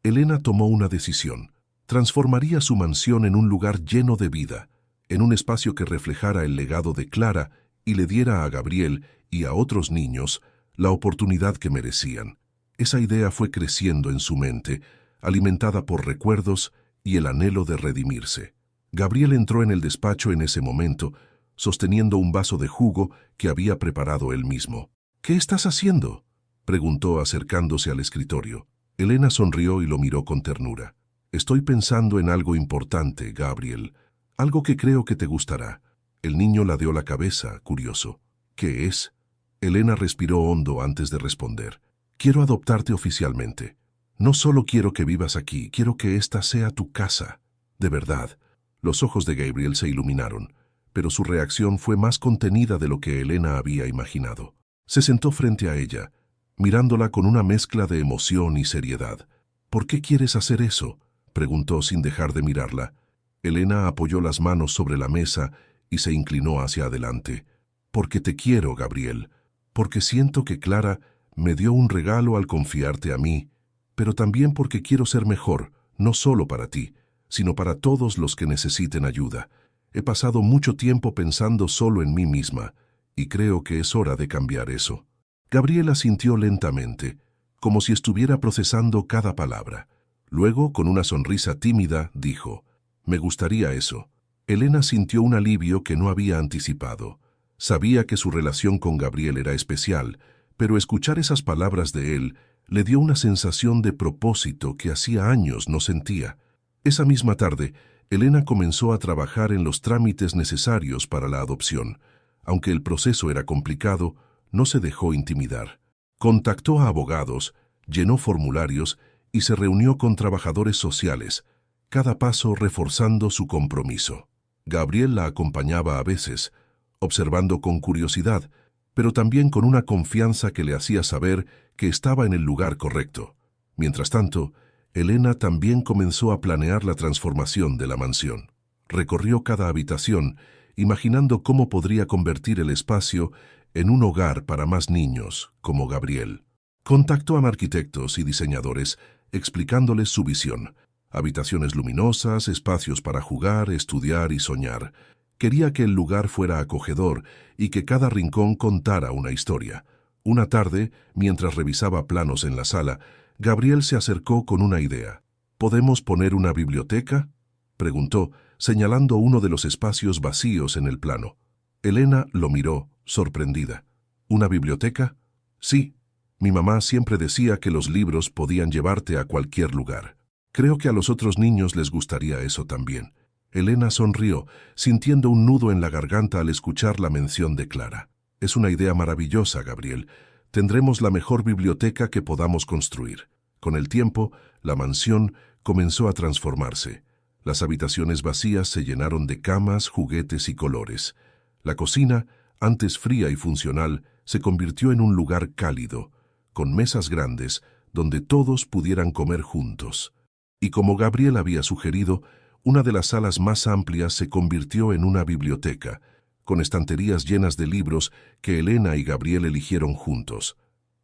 Elena tomó una decisión. Transformaría su mansión en un lugar lleno de vida, en un espacio que reflejara el legado de Clara y le diera a Gabriel y a otros niños la oportunidad que merecían. Esa idea fue creciendo en su mente, alimentada por recuerdos y el anhelo de redimirse. Gabriel entró en el despacho en ese momento, sosteniendo un vaso de jugo que había preparado él mismo. «¿Qué estás haciendo?», preguntó acercándose al escritorio. Elena sonrió y lo miró con ternura. «Estoy pensando en algo importante, Gabriel, algo que creo que te gustará». El niño ladeó la cabeza, curioso. «¿Qué es?». Elena respiró hondo antes de responder. «Quiero adoptarte oficialmente. No solo quiero que vivas aquí, quiero que esta sea tu casa. De verdad». Los ojos de Gabriel se iluminaron, pero su reacción fue más contenida de lo que Elena había imaginado. Se sentó frente a ella, mirándola con una mezcla de emoción y seriedad. «¿Por qué quieres hacer eso?», preguntó sin dejar de mirarla. Elena apoyó las manos sobre la mesa y se inclinó hacia adelante. «Porque te quiero, Gabriel. Porque siento que Clara me dio un regalo al confiarte a mí, pero también porque quiero ser mejor, no solo para ti, sino para todos los que necesiten ayuda. He pasado mucho tiempo pensando solo en mí misma, y creo que es hora de cambiar eso». Gabriela asintió lentamente, como si estuviera procesando cada palabra. Luego, con una sonrisa tímida, dijo: «Me gustaría eso». Elena sintió un alivio que no había anticipado. Sabía que su relación con Gabriel era especial, pero escuchar esas palabras de él le dio una sensación de propósito que hacía años no sentía. Esa misma tarde, Elena comenzó a trabajar en los trámites necesarios para la adopción. Aunque el proceso era complicado, no se dejó intimidar. Contactó a abogados, llenó formularios y se reunió con trabajadores sociales, cada paso reforzando su compromiso. Gabriel la acompañaba a veces, observando con curiosidad, pero también con una confianza que le hacía saber que estaba en el lugar correcto. Mientras tanto, Elena también comenzó a planear la transformación de la mansión. Recorrió cada habitación, imaginando cómo podría convertir el espacio en un hogar para más niños, como Gabriel. Contactó a arquitectos y diseñadores, explicándoles su visión. Habitaciones luminosas, espacios para jugar, estudiar y soñar. Quería que el lugar fuera acogedor y que cada rincón contara una historia. Una tarde, mientras revisaba planos en la sala, Gabriel se acercó con una idea. «¿Podemos poner una biblioteca?», preguntó, señalando uno de los espacios vacíos en el plano. Elena lo miró, sorprendida. «¿Una biblioteca?». «Sí. Mi mamá siempre decía que los libros podían llevarte a cualquier lugar. Creo que a los otros niños les gustaría eso también». Elena sonrió, sintiendo un nudo en la garganta al escuchar la mención de Clara. «Es una idea maravillosa, Gabriel. Tendremos la mejor biblioteca que podamos construir». Con el tiempo, la mansión comenzó a transformarse. Las habitaciones vacías se llenaron de camas, juguetes y colores. La cocina, antes fría y funcional, se convirtió en un lugar cálido, con mesas grandes donde todos pudieran comer juntos. Y como Gabriel había sugerido, una de las salas más amplias se convirtió en una biblioteca, con estanterías llenas de libros que Elena y Gabriel eligieron juntos.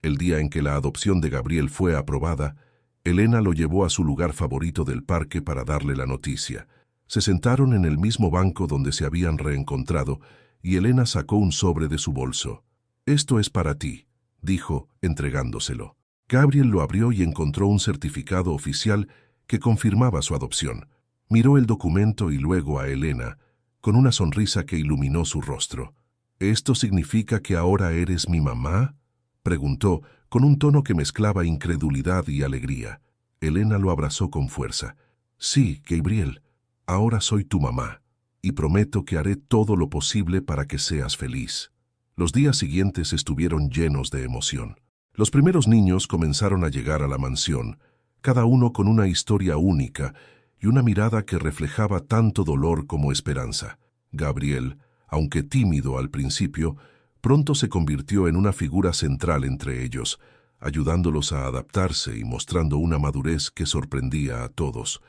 El día en que la adopción de Gabriel fue aprobada, Elena lo llevó a su lugar favorito del parque para darle la noticia. Se sentaron en el mismo banco donde se habían reencontrado y Elena sacó un sobre de su bolso. «Esto es para ti», dijo, entregándoselo. Gabriel lo abrió y encontró un certificado oficial que confirmaba su adopción. Miró el documento y luego a Elena, con una sonrisa que iluminó su rostro. «¿Esto significa que ahora eres mi mamá?», preguntó, con un tono que mezclaba incredulidad y alegría. Elena lo abrazó con fuerza. «Sí, Gabriel, ahora soy tu mamá, y prometo que haré todo lo posible para que seas feliz». Los días siguientes estuvieron llenos de emoción. Los primeros niños comenzaron a llegar a la mansión, cada uno con una historia única y una mirada que reflejaba tanto dolor como esperanza. Gabriel, aunque tímido al principio, pronto se convirtió en una figura central entre ellos, ayudándolos a adaptarse y mostrando una madurez que sorprendía a todos.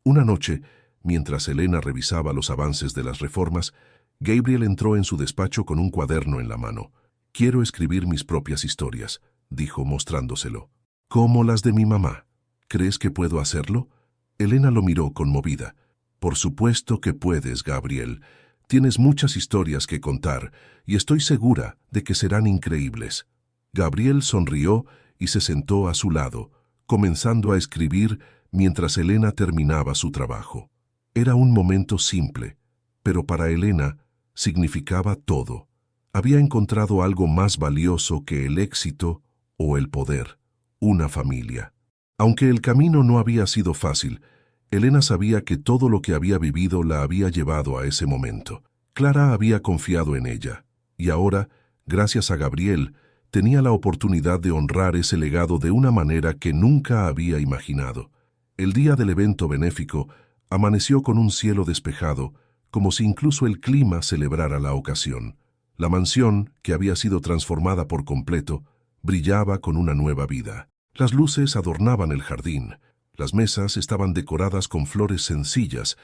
Una noche, mientras Elena revisaba los avances de las reformas, Gabriel entró en su despacho con un cuaderno en la mano. Quiero escribir mis propias historias, dijo mostrándoselo. ¿Como las de mi mamá? ¿Crees que puedo hacerlo? Elena lo miró conmovida. Por supuesto que puedes, Gabriel. Tienes muchas historias que contar y estoy segura de que serán increíbles. Gabriel sonrió y se sentó a su lado, comenzando a escribir mientras Elena terminaba su trabajo. Era un momento simple, pero para Elena significaba todo. Había encontrado algo más valioso que el éxito o el poder, una familia. Aunque el camino no había sido fácil, Elena sabía que todo lo que había vivido la había llevado a ese momento. Clara había confiado en ella, y ahora, gracias a Gabriel, tenía la oportunidad de honrar ese legado de una manera que nunca había imaginado. El día del evento benéfico amaneció con un cielo despejado, como si incluso el clima celebrara la ocasión. La mansión, que había sido transformada por completo, brillaba con una nueva vida. Las luces adornaban el jardín, las mesas estaban decoradas con flores sencillas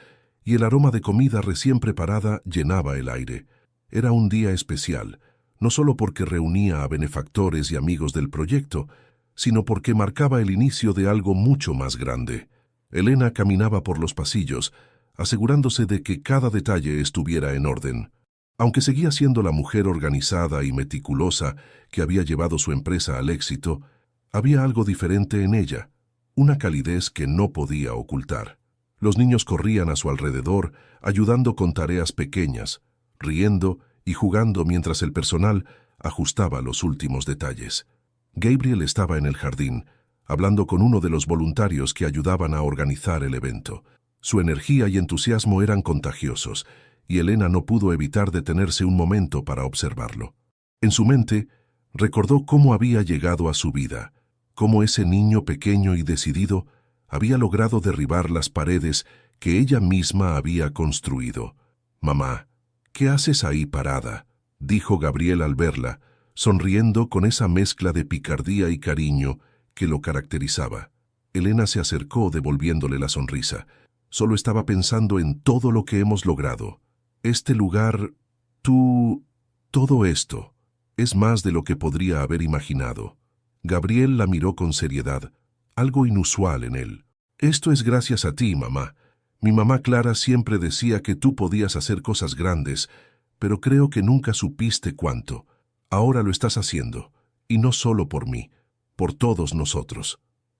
y el aroma de comida recién preparada llenaba el aire. Era un día especial, no solo porque reunía a benefactores y amigos del proyecto, sino porque marcaba el inicio de algo mucho más grande. Elena caminaba por los pasillos, asegurándose de que cada detalle estuviera en orden. Aunque seguía siendo la mujer organizada y meticulosa que había llevado su empresa al éxito, había algo diferente en ella, una calidez que no podía ocultar. Los niños corrían a su alrededor, ayudando con tareas pequeñas, riendo y jugando mientras el personal ajustaba los últimos detalles. Gabriel estaba en el jardín, hablando con uno de los voluntarios que ayudaban a organizar el evento. Su energía y entusiasmo eran contagiosos, y Elena no pudo evitar detenerse un momento para observarlo. En su mente, recordó cómo había llegado a su vida, cómo ese niño pequeño y decidido había logrado derribar las paredes que ella misma había construido. «Mamá, ¿qué haces ahí parada?», dijo Gabriel al verla, sonriendo con esa mezcla de picardía y cariño que lo caracterizaba. Elena se acercó devolviéndole la sonrisa. «Solo estaba pensando en todo lo que hemos logrado. Este lugar, todo esto, es más de lo que podría haber imaginado». Gabriel la miró con seriedad, algo inusual en él. «Esto es gracias a ti, mamá. Mi mamá Clara siempre decía que tú podías hacer cosas grandes, pero creo que nunca supiste cuánto. Ahora lo estás haciendo, y no solo por mí, por todos nosotros».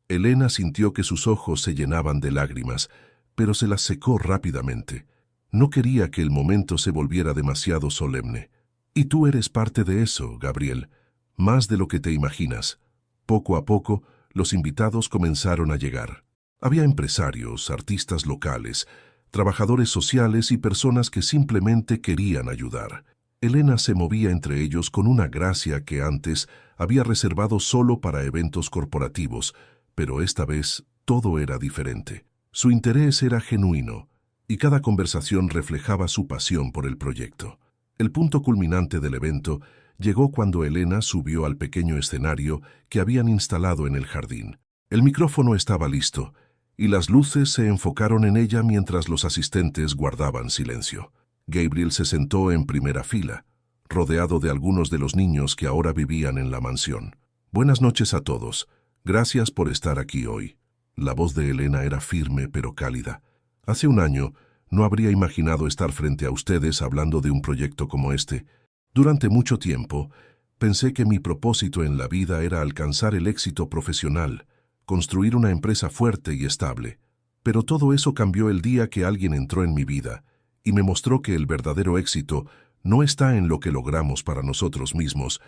Elena sintió que sus ojos se llenaban de lágrimas, pero se las secó rápidamente. No quería que el momento se volviera demasiado solemne. «Y tú eres parte de eso, Gabriel, más de lo que te imaginas». Poco a poco, los invitados comenzaron a llegar. Había empresarios, artistas locales, trabajadores sociales y personas que simplemente querían ayudar. Elena se movía entre ellos con una gracia que antes había reservado solo para eventos corporativos, pero esta vez todo era diferente. Su interés era genuino, y cada conversación reflejaba su pasión por el proyecto. El punto culminante del evento llegó cuando Elena subió al pequeño escenario que habían instalado en el jardín. El micrófono estaba listo, y las luces se enfocaron en ella mientras los asistentes guardaban silencio. Gabriel se sentó en primera fila, rodeado de algunos de los niños que ahora vivían en la mansión. «Buenas noches a todos. Gracias por estar aquí hoy». La voz de Elena era firme pero cálida. «Hace un año no habría imaginado estar frente a ustedes hablando de un proyecto como este. Durante mucho tiempo, pensé que mi propósito en la vida era alcanzar el éxito profesional, construir una empresa fuerte y estable. Pero todo eso cambió el día que alguien entró en mi vida y me mostró que el verdadero éxito no está en lo que logramos para nosotros mismos,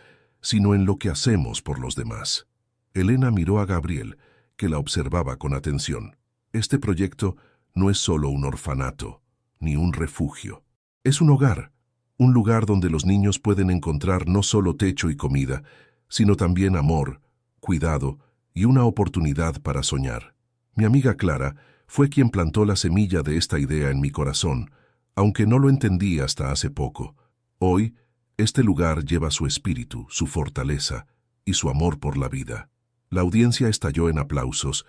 sino en lo que hacemos por los demás». Elena miró a Gabriel, que la observaba con atención. «Este proyecto no es solo un orfanato, ni un refugio. Es un hogar. Un lugar donde los niños pueden encontrar no solo techo y comida, sino también amor, cuidado y una oportunidad para soñar. Mi amiga Clara fue quien plantó la semilla de esta idea en mi corazón, aunque no lo entendí hasta hace poco. Hoy, este lugar lleva su espíritu, su fortaleza y su amor por la vida». La audiencia estalló en aplausos,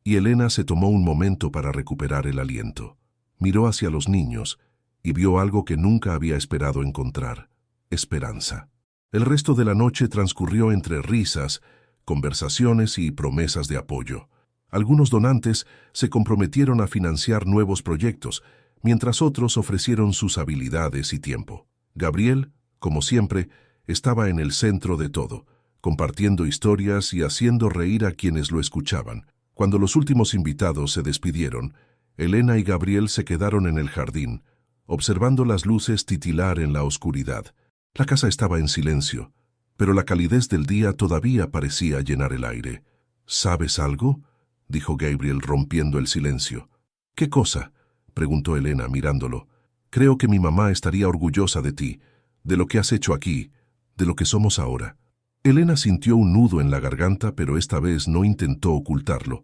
y Elena se tomó un momento para recuperar el aliento. Miró hacia los niños y vio algo que nunca había esperado encontrar: esperanza. El resto de la noche transcurrió entre risas, conversaciones y promesas de apoyo. Algunos donantes se comprometieron a financiar nuevos proyectos, mientras otros ofrecieron sus habilidades y tiempo. Gabriel, como siempre, estaba en el centro de todo, compartiendo historias y haciendo reír a quienes lo escuchaban. Cuando los últimos invitados se despidieron, Elena y Gabriel se quedaron en el jardín, observando las luces titilar en la oscuridad. La casa estaba en silencio, pero la calidez del día todavía parecía llenar el aire. ¿Sabes algo?, dijo Gabriel rompiendo el silencio. ¿Qué cosa?, preguntó Elena mirándolo. Creo que mi mamá estaría orgullosa de ti, de lo que has hecho aquí, de lo que somos ahora. Elena sintió un nudo en la garganta, pero esta vez no intentó ocultarlo.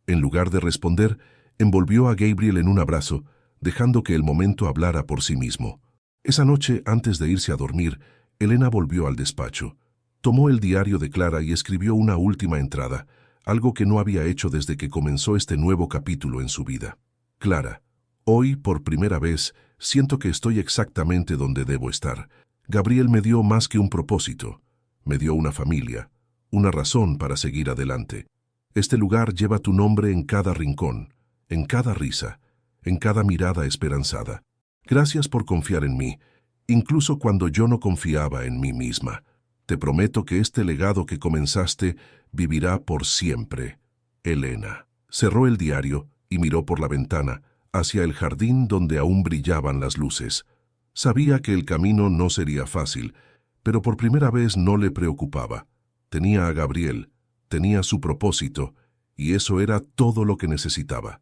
En lugar de responder, envolvió a Gabriel en un abrazo, dejando que el momento hablara por sí mismo. Esa noche, antes de irse a dormir, Elena volvió al despacho. Tomó el diario de Clara y escribió una última entrada, algo que no había hecho desde que comenzó este nuevo capítulo en su vida. Clara, hoy, por primera vez, siento que estoy exactamente donde debo estar. Gabriel me dio más que un propósito. Me dio una familia, una razón para seguir adelante. Este lugar lleva tu nombre en cada rincón, en cada risa, en cada mirada esperanzada. Gracias por confiar en mí, incluso cuando yo no confiaba en mí misma. Te prometo que este legado que comenzaste vivirá por siempre. Elena. Cerró el diario y miró por la ventana, hacia el jardín donde aún brillaban las luces. Sabía que el camino no sería fácil, pero por primera vez no le preocupaba. Tenía a Gabriel, tenía su propósito, y eso era todo lo que necesitaba.